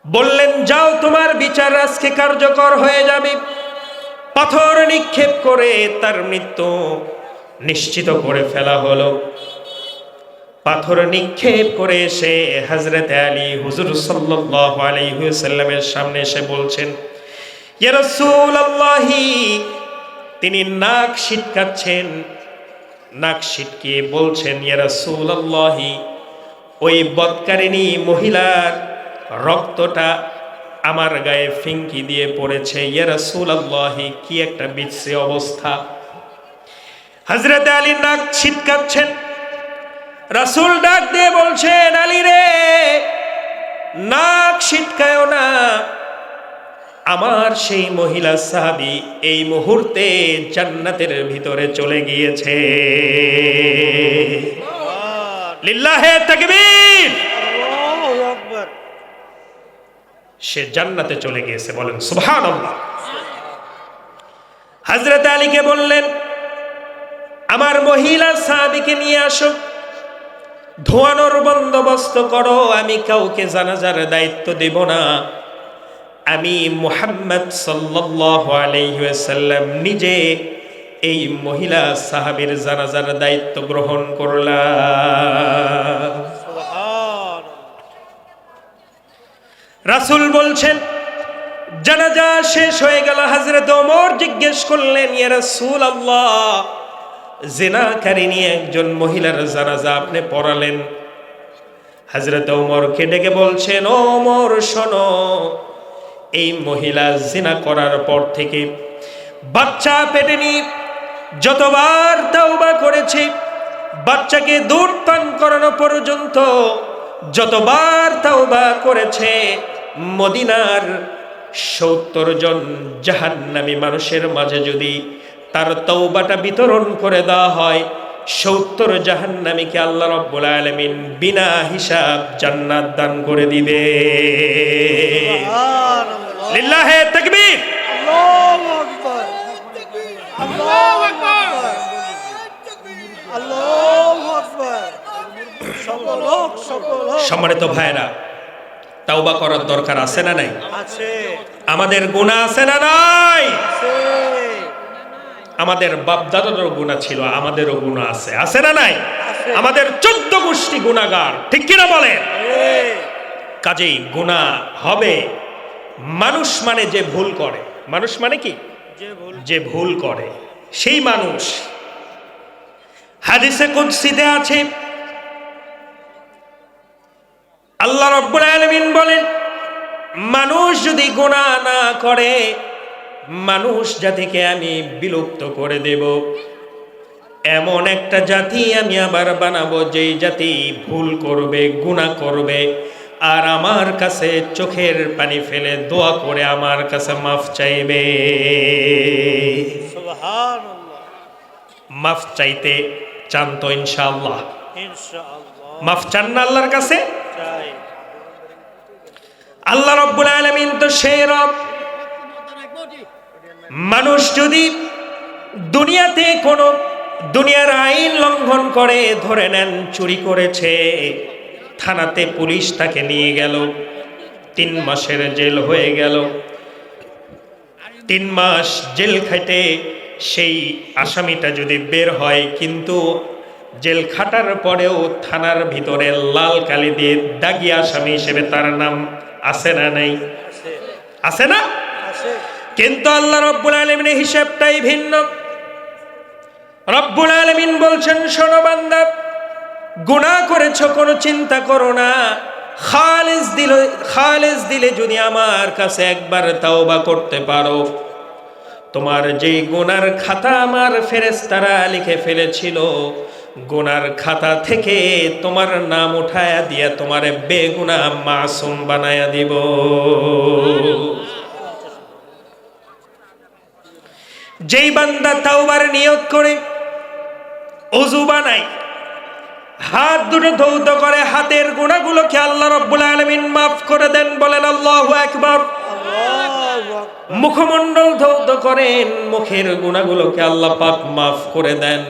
বললেন, যাও, তোমার বিচার আজকে কার্যকর হয়ে যাবে। পাথর নিক্ষেপ করে তার মৃত্যু নিশ্চিত করে ফেলা হলো। পাথর নিক্ষেপ করে এসে হযরত আলী হুজুর সাল্লাল্লাহু আলাইহি ওয়াসাল্লামের সামনে এসে বলছেন, ইয়া রাসূলুল্লাহি, তিনি নাক সিটকাচ্ছেন, নাক সিটকিয়ে বলছেন, ইয়া রাসূলুল্লাহি, ওই বদকারিনী মহিলার রক্তটা আমার গায়ে ফিঙ্কি দিয়ে পড়েছে। ইয়া রাসূলুল্লাহি, কি একটা বিশ্রী অবস্থা। হযরত আলী নাক ছিটকাচ্ছেন। রাসূল ডাক দিয়ে বলছেন, আলী রে, নাক ছিটকায়ও না। আমার সেই মহিলা সাহাবী এই মুহূর্তে জান্নাতের ভিতরে চলে গিয়েছে। লিল্লাহে তাকবীর। আল্লাহু আকবার। সে জান্নাতে চলে গিয়েছে। বলেন সুবহানাল্লাহ। হযরত আলীকে বললেন, আমার মহিলা সাহাবীকে নিয়ে আসো, ধোয়ানোর বন্দোবস্ত করো, আমি কাউকে জানাজার দায়িত্ব দেব না। আমি মুহাম্মদ সাল্লাল্লাহু আলাইহি ওয়াসাল্লাম নিজে এই মহিলা সাহাবীর জানাজার দায়িত্ব গ্রহণ করলাম। রাসূল বলছেন, জানাজা শেষ হয়ে গেল। হযরত ওমর জিজ্ঞেস করলেন, ইয়া রাসূলুল্লাহ, জিনাকারিনী একজন মহিলার জানাজা আপনি পড়ালেন। হযরত ওমরকে ডেকে বলছেন, ও ওমর শোনো, এই মহিলা জিনা করার পর থেকে বাচ্চা পেটে নিয়ে যতবার তাওবা করেছে, বাচ্চাকে দুধ পান করানো পর্যন্ত যতবার তাওবা করেছে, মদিনার ৭০ জন জাহান্নামী মানুষের মাঝে যদি তার তওবাটা বিতরণ করে দেওয়া হয়, ৭০ জাহান্নামীকে আল্লাহ রাব্বুল আলামিন বিনা হিসাব জান্নাত দান করে দিবে। লিল্লাহে তাকবীর, আল্লাহু আকবার, আল্লাহু আকবার, আল্লাহু আকবার। সম্মানিত ভাইরা, তাওবা করার দরকার আছে না নাই? আছে। আমাদের গুনাহ আছে না নাই? আছে। আমাদের বাপদাদারও গুনাহ ছিল, আমাদেরও গুনাহ আছে, আছে না নাই? আমাদের 14 গোষ্ঠী গুনাহগার, ঠিক কিনা বলেন? কাজেই গুনাহ হবে। মানুষ মানে যে ভুল করে, মানুষ মানে কি? যে ভুল করে সেই মানুষ। হাদিসে কুদসিতে আছে, আল্লাহ রাব্বুল আলামিন বলেন, মানুষ যদি গুনাহ না করে, মানুষ জাতিকে আমি বিলুপ্ত করে দেব। এমন একটা জাতি আমি আবার বানাবো, যেই জাতি ভুল করবে, গুনাহ করবে, আর আমার কাছে চোখের পানি ফেলে দোয়া করে আমার কাছে মাফ চাইবে। সুবহানাল্লাহ। মাফ চাইতে চান তো ইনশাআল্লাহ? ইনশাআল্লাহ মাফ চান না আল্লাহর কাছে? চাই। আল্লাহ রাব্বুল আলামিন তো সেই রব। মানুষ যদি দুনিয়াতে কোনো দুনিয়ার আইন লঙ্ঘন করে, ধরে নেন চুরি করেছে, থানাতে পুলিশ তাকে নিয়ে গেল, 3 মাসের জেল হয়ে গেল। 3 মাস জেল খাটে সেই আসামিটা যদি বের হয়, কিন্তু জেল খাটার পরেও থানার ভিতরে লাল কালি দিয়ে দাগি আসামি হিসেবে তার নাম আছে না নাই? আছে না? আছে। কিন্তু আল্লাহ রাব্বুল আলামিনের হিসাবটাই ভিন্ন। রব্বুল আলামিন বলছেন, শোনো বান্দা, গুনাহ করেছো কোনো চিন্তা করো না, খালিস দিলে যদি আমার কাছে একবার তাওবা করতে পারো, তোমার যেই গুনার খাতা আমার ফেরেশতারা লিখে ফেলেছিল, গুনার খাতা থেকে তোমার নাম উঠায়া দিয়া তোমারে বেগুনাহ মাসুম বানায়া দিব। যেই বান্দা তাওবার নিয়ত করে ওযু বানায়, হাত দুটো ধৌত করে, হাতের গুনাহগুলোকে আল্লাহ রাব্বুল আলামিন মাফ করে দেন। বলেন আল্লাহু আকবার। আল্লাহু আকবার। মুখমণ্ডল ধৌত করেন, মুখের গুনাহগুলোকে আল্লাহ পাক মাফ করে দেন।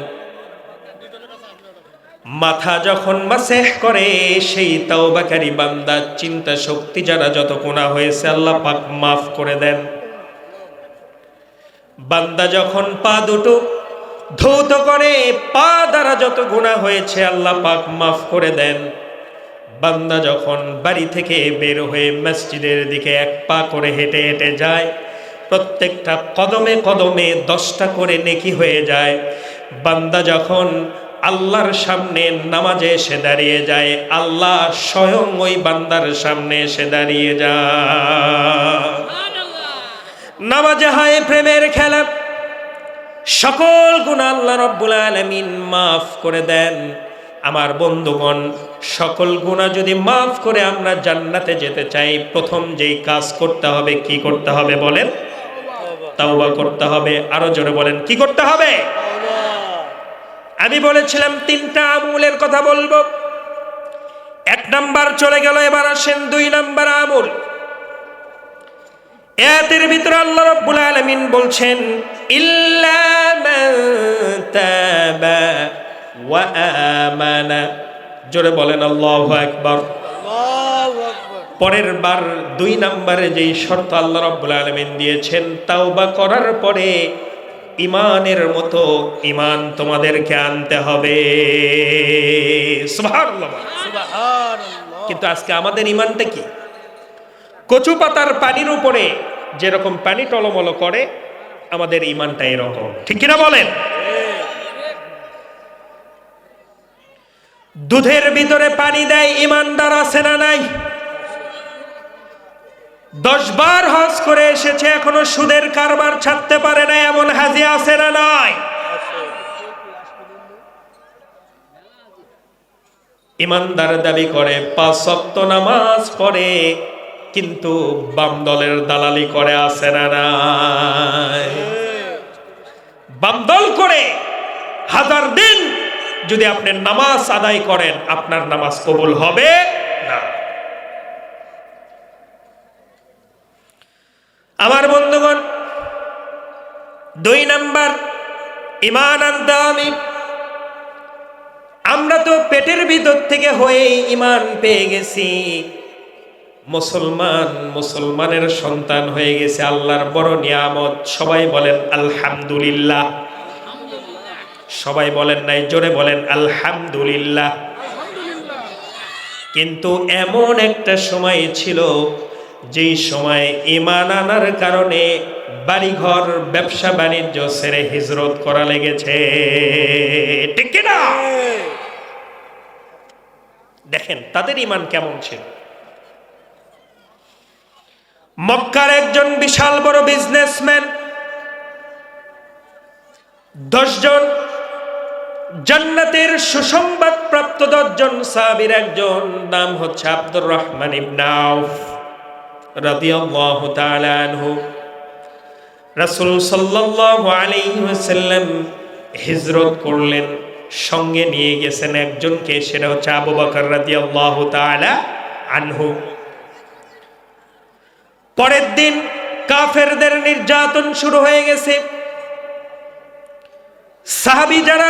মাথা যখন মাসেহ করে, সেই তাওবাকারী বান্দা চিন্তা শক্তি যারা যত গুনাহ হয়েছে আল্লাহ পাক মাফ করে দেন। বান্দা যখন পা দুটো ধৌত করে, পা দ্বারা যত গুনাহ হয়েছে আল্লাহ পাক মাফ করে দেন। বান্দা যখন বাড়ি থেকে বের হয়ে মসজিদের দিকে 1 পা করে হেঁটে হেঁটে যায়, প্রত্যেকটা কদমে কদমে 10টা করে নেকি হয়ে যায়। বান্দা যখন আল্লাহর সামনে নামাজে এসে দাঁড়িয়ে যায়, আল্লাহ স্বয়ং ওই বান্দার সামনে এসে দাঁড়িয়ে যায়। নামাজে হয় প্রেমের খেলা, সকল গুনাহ আল্লাহ রাব্বুল আলামিন মাফ করে দেন। আমার বন্ধুগণ, সকল গুনাহ যদি মাফ করে আমরা জান্নাতে যেতে চাই, প্রথম যেই কাজ করতে হবে, কি করতে হবে বলেন? তাওবা করতে হবে। আরো জোরে বলেন, কি করতে হবে? আমি বলেছিলাম 3টা আমলের কথা বলবো। 1 নাম্বার চলে গেল, এবার আসেন 2 নাম্বার আমল। এর ভিতরে আল্লাহ রাব্বুল আলামিন বলছেন, ইল্লা মান তাবা ওয়া আমানা। জোরে বলেন আল্লাহু আকবার। আল্লাহু আকবার। পরের বার 2 নম্বরে যেই শর্ত আল্লাহ রাব্বুল আলামিন দিয়েছেন, তাওবা করার পরে ইমানের মতো ইমান তোমাদেরকে আনতে হবে। সুবহানাল্লাহ। সুবহানাল্লাহ। কিন্তু আজকে আমাদের ইমানটা কি? কচু পাতার পানির উপরে যেরকম পানি টলমল করে, আমাদের ইমানটা এরকম, ঠিক কিনা বলেন? দুধের ভিতরে পানি দেয় ইমানদার আছে না নাই? 10 বার হজ করে এসেছে, এখনো সুদের কারবার ছাড়তে পারে না এমন হাজি আছে না নাই? ইমানদার দাবি করে 5 ওয়াক্ত নামাজ পড়ে, কিন্তু বাম দলের দালালি করে আছে না নাই? বাম দল করে 1000 দিন যদি আপনি নামাজ আদায় করেন, আপনার নামাজ কবুল হবে না। আমার বন্ধুগণ, 2 নাম্বার ঈমান আনতে হবে। আমরা তো পেটের ভিতর থেকে হয়ে ঈমান পেয়ে গেছি, মুসলমানের সন্তান হয়ে গেছে, আল্লাহর বড় নিয়ামত। সবাই বলেন আলহামদুলিল্লাহ। সবাই বলেন নাই, জোরে বলেন আলহামদুলিল্লাহ। কিন্তু এমন একটা সময় ছিল, যেই সময় ঈমান আনার কারণে বাড়িঘর ব্যবসা বাণিজ্য ছেড়ে হিজরত করা লেগেছে, ঠিক কিনা? দেখেন তাদের ঈমান কেমন ছিল। মক্কার একজন বিশাল বড় বিজনেসম্যান, 10 জন জান্নাতের সুসংবাদ প্রাপ্ত 10 জন সাহাবীর একজন, নাম হচ্ছে আব্দুর রহমান ইবনে আউফ রাদিয়াল্লাহু তাআলা আনহু। রাসূল সাল্লাল্লাহু আলাইহি ওয়াসাল্লাম হিজরত করলেন, সঙ্গে নিয়ে গেছেন একজনকে, সেটা হচ্ছে আবু বকর রাদিয়াল্লাহু তাআলা আনহু। পরের দিন কাফেরদের নির্যাতন শুরু হয়ে গেছে। সাহাবী যারা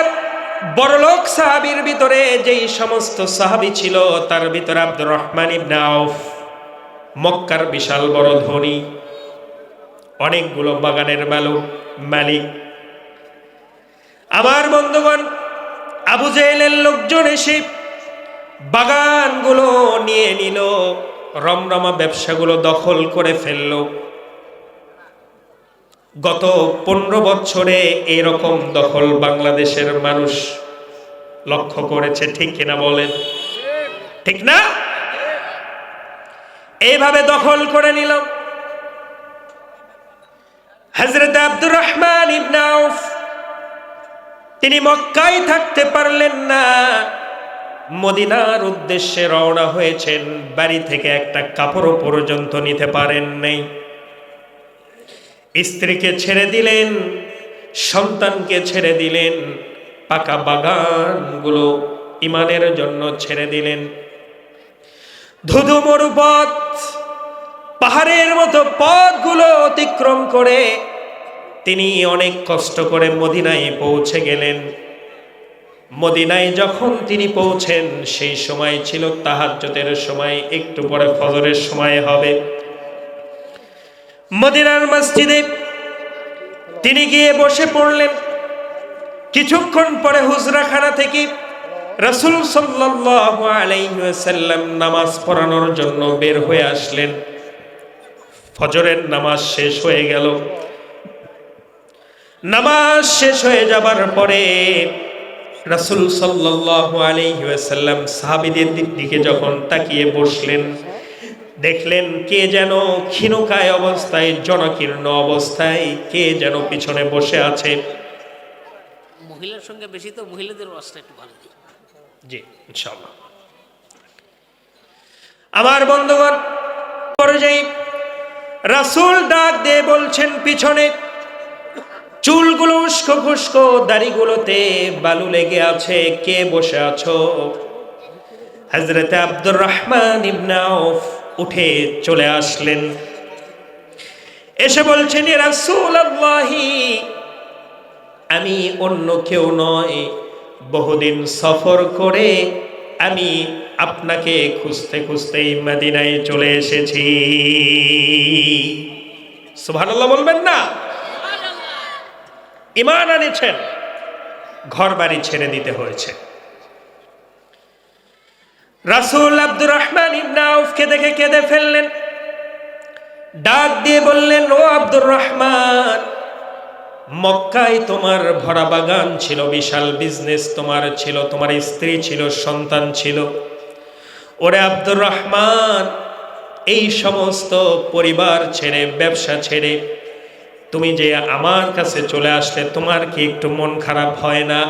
বড়লোক সাহাবীর ভিতরে যেই সমস্ত সাহাবী ছিল, তার ভিতরে আব্দুর রহমান ইবনে আউফ মক্কার বিশাল বড় ধনী, অনেকগুলো বাগানের মালিক। আমার বন্ধুগণ, আবু জেহেলের লোকজন এসে বাগানগুলো নিয়ে নিল, রমরমা ব্যবসাগুলো দখল করে ফেলল। গত 15 বছরে এরকম দখল বাংলাদেশের মানুষ লক্ষ্য করেছে, ঠিক কিনা বলেন? ঠিক না? এইভাবে দখল করে নিল। হযরত আব্দুর রহমান ইবনে আউফ তিনি মক্কায় থাকতে পারলেন না, মদিনার উদ্দেশ্যে রওনা হয়েছেন। বাড়ি থেকে একটা কাপড় পর্যন্ত নিতে পারেন নাই। স্ত্রীকে ছেড়ে দিলেন, সন্তানকে ছেড়ে দিলেন, পাকা বাগানগুলো ইমানের জন্য ছেড়ে দিলেন। ধুধু মরুপথ, পাহাড়ের মতো পথগুলো অতিক্রম করে তিনি অনেক কষ্ট করে মদিনায় পৌঁছে গেলেন। মদিনায় যখন তিনি পৌঁছেন, সেই সময় ছিল তাহাজ্জুদের সময়, একটু পরে ফজরের সময় হবে। মদিনার মসজিদে তিনি গিয়ে বসে পড়লেন। কিছুক্ষণ পরে হুজরাখানা থেকে রাসূল সাল্লাল্লাহু আলাইহি ওয়াসাল্লাম নামাজ পড়ানোর জন্য বের হয়ে আসলেন। ফজরের নামাজ শেষ হয়ে গেল। নামাজ শেষ হয়ে যাবার পরে রাসূল সাল্লাল্লাহু আলাইহি ওয়াসাল্লাম সাহাবীদের দিকে যখন তাকিয়ে বসলেন, দেখলেন কে যেন ক্ষীণকায় অবস্থায়, জনকীর্ণ অবস্থায় কে যেন পিছনে বসে আছে। মহিলার সঙ্গে বেশি তো মহিলাদের ওয়াজটা একটু ভালো দিই। জি ইনশাআল্লাহ। আমার বন্ধুগণ, পর্যায়ে রাসূল ডাক দিয়ে বলছেন, পিছনে চুলগুলো উস্কো খুস্কো, দাড়িগুলোতে বালু লেগে আছে, কে বসে আছো? হযরত আব্দুর রহমান ইবনে আউফ উঠে চলে আসলেন। এসে বলছেন, ইয়া রাসূলুল্লাহি, আমি অন্য কেউ নয়, বহুদিন সফর করে আমি আপনাকে খুঁজতে খুঁজতেই মদিনায় চলে এসেছি। সুবহানাল্লাহ বলবেন না? ঈমান আনেছেন, ঘর বাড়ি ছেড়ে দিতে হয়েছে। রাসূল আব্দুর রহমান ইবনে আউফকে দেখে কেঁদে ফেললেন, ডাক দিয়ে বললেন, ও আব্দুর রহমান, মক্কায় তোমার ভরা বাগান ছিল, বিশাল বিজনেস তোমার ছিল, তোমার স্ত্রী ছিল, সন্তান ছিল। ওরে আব্দুর রহমান, এই সমস্ত পরিবার ছেড়ে, ব্যবসা ছেড়ে তুমি যে আমার কাছে চলে আসলে, তোমার কি একটু মন খারাপ হয় না?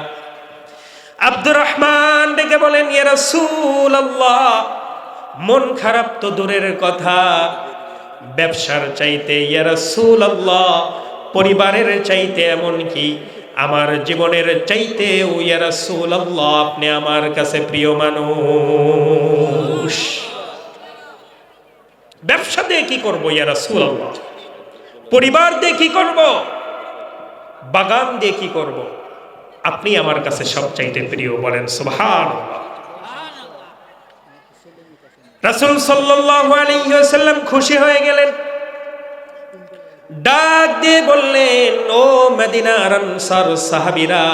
আব্দুর রহমান ডেকে বলেন, ইয়া রাসূলুল্লাহ, মন খারাপ তো দূরের কথা, ব্যবসার চাইতে, ইয়া রাসূলুল্লাহ, পরিবারের চাইতে, এমন কি আমার জীবনের চাইতে, ও ইয়া রাসূলুল্লাহ, আপনি আমার কাছে প্রিয় মানুষ। ব্যবসা দিয়ে কি করবো ইয়া রাসূলুল্লাহ? পরিবার দিয়ে কি করব? বাগান দিয়ে কি করব? আপনি আমার কাছে সবচাইতে প্রিয়। বলেন সুবহানাল্লাহ। রাসূল সাল্লাল্লাহু আলাইহি ওয়াসাল্লাম খুশি হয়ে গেলেন, ডাক দিয়ে বললেন, ও মদিনার আনসার সাহাবীরা,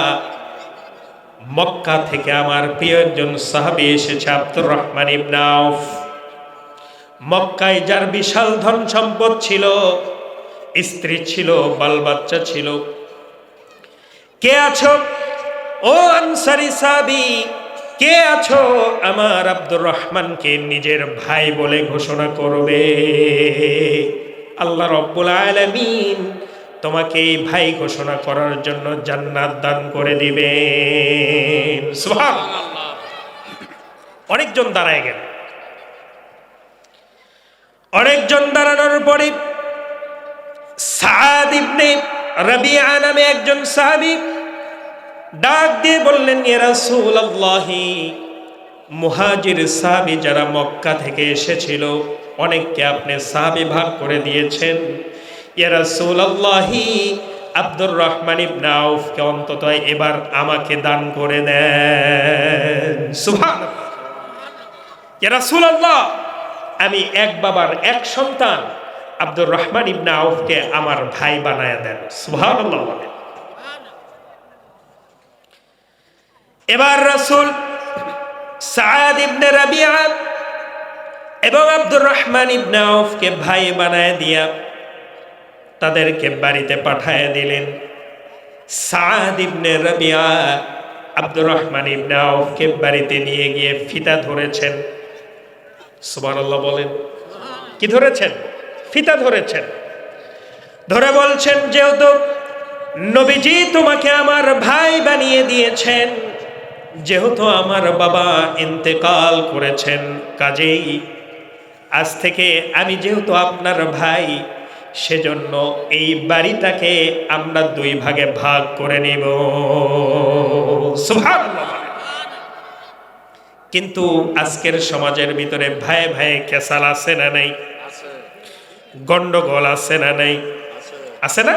মক্কা থেকে আমার প্রিয় একজন সাহাবী এসেছে, আব্দুর রহমান ইবনে আউফ। মক্কায় যার বিশাল ধন সম্পদ ছিল, স্ত্রী ছিল, বাল বাচ্চা ছিল। কে আছো ও আনসারী সাহাবী? কে আছো আমার আব্দুর রহমানকে নিজের ভাই বলে ঘোষণা করবে? আল্লাহ রাব্বুল আলামিন তোমাকে এই ভাই ঘোষণা করার জন্য জান্নাত দান করে দিবেন। সুবহানাল্লাহ। অনেকজন দাঁড়ায় গেল। অনেকজন দাঁড়ানোর পরে সাদ ইবনে রাবিআ নামে একজন সাহাবী ডাক দিয়ে বললেন, ইয়া রাসূলুল্লাহ, মুহাজির সাহাবী যারা মক্কা থেকে এসেছিল, অনেককে আপনি সাহাবী ভাগ করে দিয়েছেন। ইয়া রাসূলুল্লাহ, আব্দুর রহমান ইবনে আউফকে অন্তত এবার আমাকে দান করে দেন। সুবহানাল্লাহ। ইয়া রাসূলুল্লাহ, আমি এক বাবার এক সন্তান, আব্দুর রহমান ইবনে আউফকে আমার ভাই বানায়া দেন। সুবহানাল্লাহ। এবার রাসূল সাদ ইবনে রাবিআ এবং আব্দুর রহমান ইবনে আউফকে ভাই বানায় দিয়া তাদেরকে বাড়িতে পাঠায় দিলেন। সাদ ইবনে রাবিআ আব্দুর রহমান ইবনে আউফকে বাড়িতে নিয়ে গিয়ে ফিতা ধরেছেন। সুবহানাল্লাহ বলেন। কি ধরেছেন? ফিতা ধরেছেন। ধরে বলছেন, যেহেতু নবীজি তোমাকে আমার ভাই বানিয়ে দিয়েছেন, যেহেতু আমার বাবা ইন্তেকাল করেছেন, কাজেই আজ থেকে আমি যেহেতু আপনার ভাই, সেজন্য এই বাড়িটাকে আমরা দুই ভাগে ভাগ করে নিব। সুবহানাল্লাহ। কিন্তু আজকের সমাজের ভিতরে ভাই ভাই কেসাল আছে না নাই? গন্ডগোল আছে না নাই? আছে না?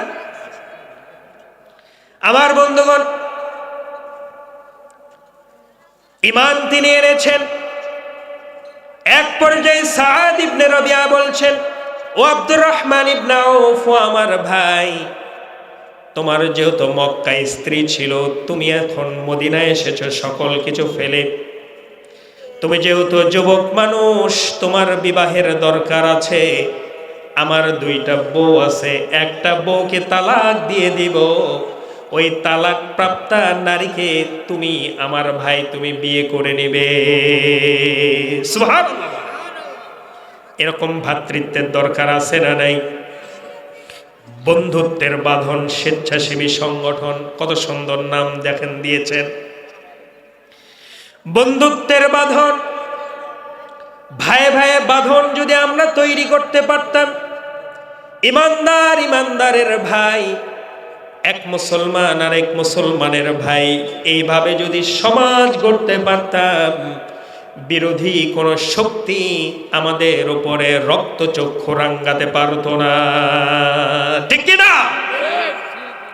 আমার বন্ধুগণ, ঈমান তিনি এনেছেন। এক পর্যায়ে সাদ ইবনে রাবিআ বলছেন, ও আব্দুর রহমান ইবনে আউফ, ও আমার ভাই, তোমার যেহেতু মক্কায় স্ত্রী ছিল, তুমি এখন মদিনায় এসেছো সকল কিছু ফেলে। তুমি যেহেতু যুবক মানুষ, তোমার বিবাহের দরকার আছে। আমার দুইটা বউ আছে, একটা বউকে তালাক দিয়ে দিব। ওই তালাক প্রাপ্তা নারীকে তুমি আমার ভাই তুমি বিয়ে করে নেবে। সুবহানাল্লাহ। এরকম ভ্রাতৃত্বের দরকার আছে না নাই? বন্ধুত্বের বাঁধন স্বেচ্ছাসেবী সংগঠন, কত সুন্দর নাম দেখেন দিয়েছেন। বন্ধুত্বের বাঁধন, ভাই ভাই বাঁধন যদি আমরা তৈরি করতে পারতাম, ইমানদার ইমানদারের ভাই, এক মুসলমান আর এক মুসলমানের ভাই, এইভাবে যদি সমাজ গড়তে পারতাম, বিরোধী কোন শক্তি আমাদের উপরে রক্তচক্ষু রাঙ্গাতে পারতো না। ঠিক কিনা?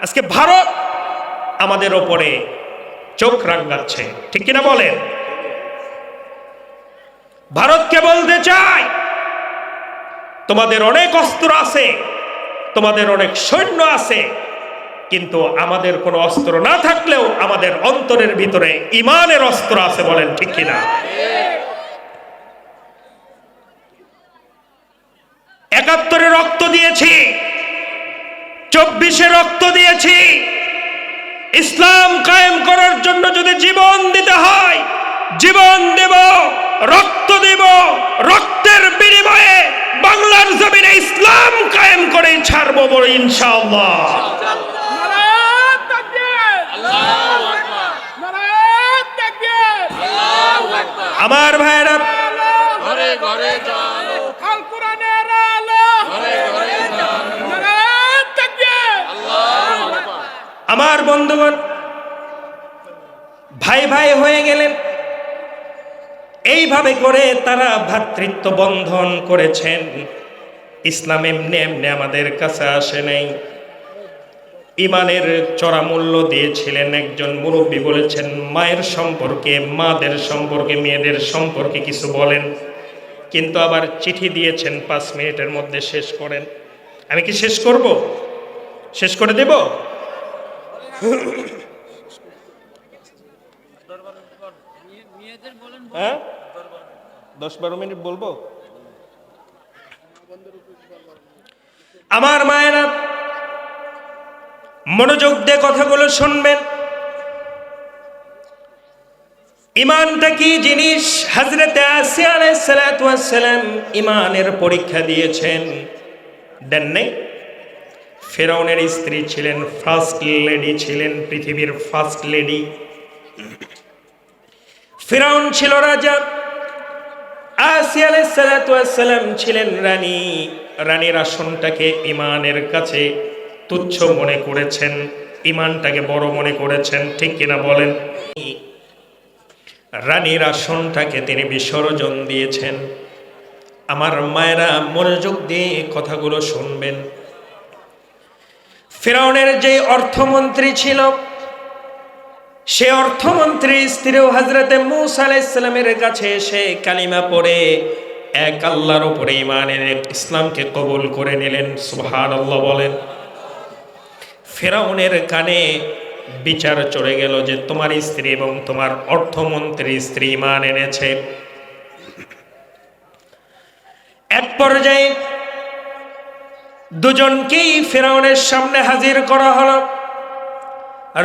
আজকে ভারত আমাদের উপরে চোখ রাঙ্গাচ্ছে, ঠিক কিনা বলেন? ভারতকে বলতে চাই, তোমাদের অনেক অস্ত্র আছে, তোমাদের অনেক সৈন্য আছে, কিন্তু আমাদের কোনো অস্ত্র না থাকলেও আমাদের অন্তরের ভিতরে ঈমানের অস্ত্র আছে। বলেন ঠিক কিনা? ৭১ রক্ত দিয়েছি, ২৪ রক্ত দিয়েছি। ইসলাম কায়েম করার জন্য যদি জীবন দিতে হয়, জীবন দেব, রক্ত দেব, রক্তের বিনিময়ে বাংলার জমিনে ইসলাম কায়েম করে ছাড়বো বলে ইনশাআল্লাহ। নারায়ে তাকবীর, আল্লাহু আকবার, নারায়ে তাকবীর, আল্লাহু আকবার। আমার ভাইরা, ঘরে ঘরে জানো আল কোরআনের আলো, ঘরে ঘরে জানো নারায়ে তাকবীর, আল্লাহু আকবার। আমার বন্ধুগণ, ভাই ভাই হয়ে গেলেন। এইভাবে করে তারা ভ্রাতৃত্ব বন্ধন করেছেন। ইসলাম এমনি এমনি আমাদের কাছে আসে নাই, ইমানের চড়া মূল্য দিয়েছিলেন। একজন মুরব্বী বলেছেন, মায়ের সম্পর্কে, মাদের সম্পর্কে, মেয়েদের সম্পর্কে কিছু বলেন, কিন্তু আবার চিঠি দিয়েছেন 5 মিনিটের মধ্যে শেষ করেন। আমি কি শেষ করব? শেষ করে দেব? হ্যাঁ, 10-12 মিনিট বলবো। আমার মায়েরা, মনোযোগ দিয়ে কথাগুলো শুনবেন। ইমানটা কি জিনিস? হযরতে আসিয়া আলাইহিস সালাতু ওয়াস সালাম ইমানের পরীক্ষা দিয়েছেন, দেন নাই? ফেরাউনের স্ত্রী ছিলেন, ফার্স্ট লেডি ছিলেন, পৃথিবীর ফার্স্ট লেডি। ফেরাউন ছিল রাজা, আসিয়া আলাইহিস সালাতু ওয়াস সালাম ছিলেন রানী। রানীর আসনটাকে ইমানের কাছে তুচ্ছ মনে করেছেন, ইমানটাকে বড় মনে করেছেন, ঠিক কিনা বলেন? রানীর আসনটাকে তিনি বিসর্জন দিয়েছেন। আমার মায়েরা, মনোযোগ দিয়ে কথাগুলো শুনবেন। ফেরাউনের যে অর্থমন্ত্রী ছিল, সে অর্থমন্ত্রী স্ত্রীও হযরতে মূসা আলাইহিস সালামের কাছে এসে কালিমা পড়ে এক আল্লাহর উপরে ঈমান এনে ইসলামকে কবুল করে নিলেন। সুবহানাল্লাহ বলেন। ফেরাউনের কানে বিচার চলে গেল যে তোমার স্ত্রী এবং তোমার অর্থমন্ত্রী স্ত্রী ঈমান এনেছে। এক পর্যায়ে দুজনকেই ফেরাউনের সামনে হাজির করা হলো।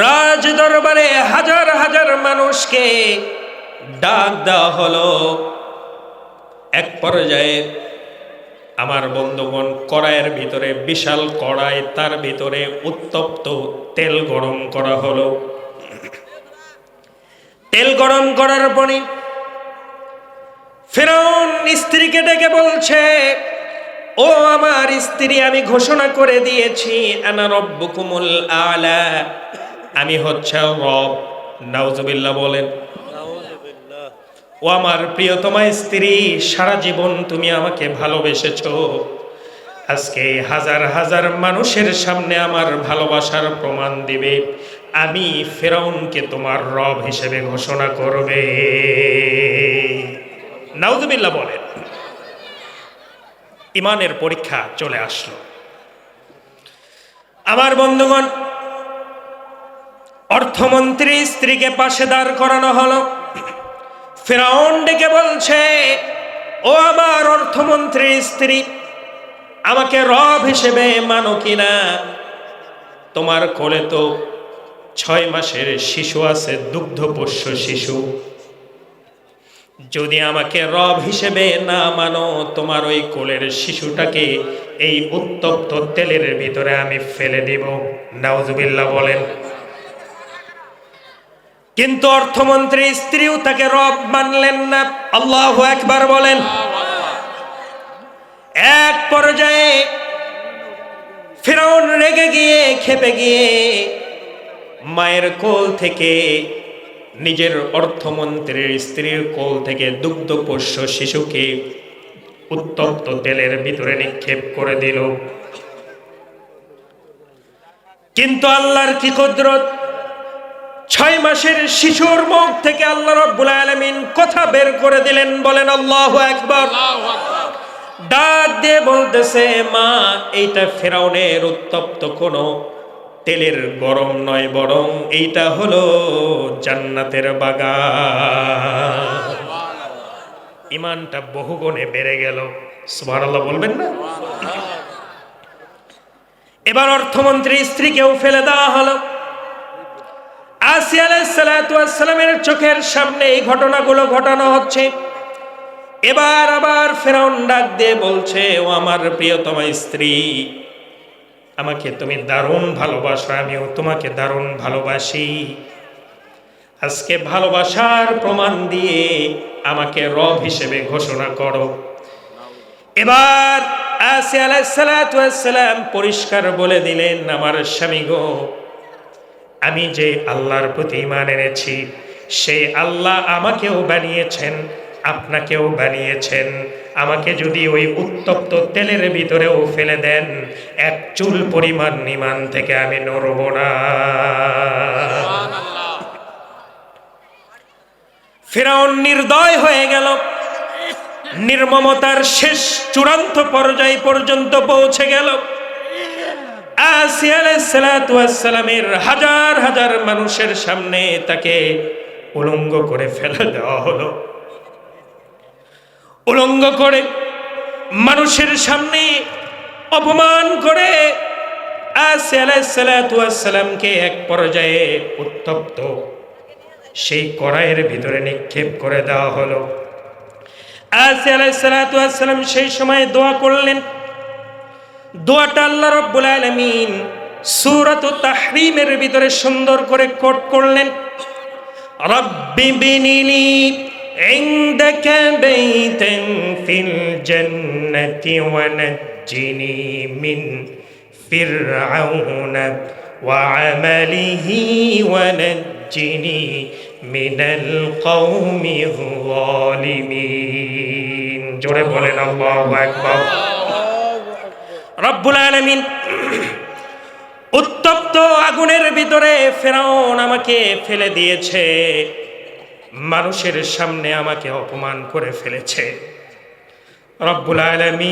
রাজ দরবারে হাজার হাজার মানুষকে ডাক দেওয়া হলো। এক পর্যায়ে আমার বন্ধুগণ, কড়াইয়ের ভিতরে, বিশাল কড়াই, তার ভিতরে উত্তপ্ত তেল গরম করা হলো। তেল গরম করার পরে ফেরাউন স্ত্রীকে ডেকে বলছে, ও আমার স্ত্রী, আমি ঘোষণা করে দিয়েছি, আনা রব্বুকুমুল আলা, আমি হচ্ছে রব। নাউজুবিল্লাহ বলেন। ও আমার প্রিয়তমা স্ত্রী, সারা জীবন তুমি আমাকে ভালোবেসেছো, আজকে হাজার হাজার মানুষের সামনে আমার ভালোবাসার প্রমাণ দিবে, আমি ফেরাউনকে তোমার রব হিসেবে ঘোষণা করবে। নাউজুবিল্লাহ বলেন। ইমানের পরীক্ষা চলে আসলো। আমার বন্ধুগণ, অর্থমন্ত্রী স্ত্রীকে পাশে দাঁড় করানো হলো। ফেরাউন ডেকে বলছে, ও আমার অর্থমন্ত্রী স্ত্রী, আমাকে রব হিসেবে মানো কিনা? তোমার কোলে তো 6 মাসের শিশু আছে, দুগ্ধপোষ্য শিশু। যদি আমাকে রব হিসেবে না মানো, তোমার ওই কোলের শিশুটাকে এই উত্তপ্ত তেলের ভিতরে আমি ফেলে দিব। নাউজুবিল্লাহ বলেন। কিন্তু অর্থমন্ত্রী স্ত্রীও তাকে রব মানলেন না। আল্লাহু আকবার বলেন। এক পর্যায়ে ফিরআউন রেগে গিয়ে, ক্ষেপে গিয়ে মায়ের কোল থেকে, নিজের অর্থমন্ত্রীর স্ত্রীর কোল থেকে দুগ্ধপোষ্য শিশুকে উত্তপ্ত তেলের ভিতরে নিক্ষেপ করে দিল। কিন্তু আল্লাহর কি কুদরত! 6 মাসের শিশুর মুখ থেকে আল্লাহ রাব্বুল আলামিন কথা বের করে দিলেন। বলেন আল্লাহু আকবার। আল্লাহু আকবার। ডাক দিয়ে বলতেছে, মা, এইটা ফেরাউনের উত্তপ্ত কোনো তেলের গরম নয়, বরং এইটা হলো জান্নাতের বাগান। ইমানটা বহুগুণে বেড়ে গেল। সুবহানাল্লাহ বলবেন না? এবার অর্থমন্ত্রী স্ত্রীকেও ফেলে দেওয়া হলো। আসিয়া আলাইহিস সালাতু ওয়াস সালামের চোখের সামনে এই ঘটনাগুলো ঘটানো হচ্ছে। এবার আবার ফেরাউন ডাক দিয়ে বলছে, ও আমার প্রিয়তমা স্ত্রী, আমাকে তুমি দারুণ ভালোবাসো, আমিও তোমাকে দারুণ ভালোবাসি। আজকে ভালোবাসার প্রমাণ দিয়ে আমাকে রব হিসেবে ঘোষণা করো। এবার আসিয়া আলাইহিস সালাতু ওয়াস সালাম পরিষ্কার বলে দিলেন, আমার স্বামী গো, আমি যে আল্লাহর প্রতি ঈমান এনেছি, সেই আল্লাহ আমাকেও বানিয়েছেন, আপনাকেও বানিয়েছেন। আমাকে যদি ওই উত্তপ্ত তেলের ভিতরেও ফেলে দেন, এক চুল পরিমাণ ঈমান থেকে আমি নড়ব না। ফিরআউন নির্দয় হয়ে গেল, নির্মমতার শেষ চূড়ান্ত পর্যায় পর্যন্ত পৌঁছে গেল। আসিয়া আলাইহিস সালাতু ওয়াস সালামের হাজার হাজার মানুষের সামনে তাকে উলঙ্গ করে ফেলে দেওয়া হলো। উলঙ্গ করে মানুষের সামনে অপমান করে আসিয়া আলাইহিস সালাতু ওয়াস সালামকে এক পর্যায়ে উত্তপ্ত সেই কড়াইয়ের ভিতরে নিক্ষেপ করে দেওয়া হলো। আসিয়া আলাইহিস সালাতু ওয়াস সালাম সেই সময় দোয়া করলেন। দোয়াটা আল্লাহ রাব্বুল আলামিন সূরাত তাহরীমের ভিতরে সুন্দর করে কোট করলেন। রাব্বি বিনিলি ইনদাকা বাইতান ফিল জান্নাতি ওয়া নাজ্জিনি মিন ফিরআউনা ওয়া আমালিহি ওয়া নাজ্জিনি মিনাল কওমিয যালিমিন। জোরে বলেন আল্লাহু আকবার। রব্বুল আলামিন উত্তপ্ত আগুনের ভিতরে ফেরাউন আমাকে ফেলে দিয়েছে, মানুষের সামনে আমাকে অপমান করে ফেলেছে। রব্বুল আলামিন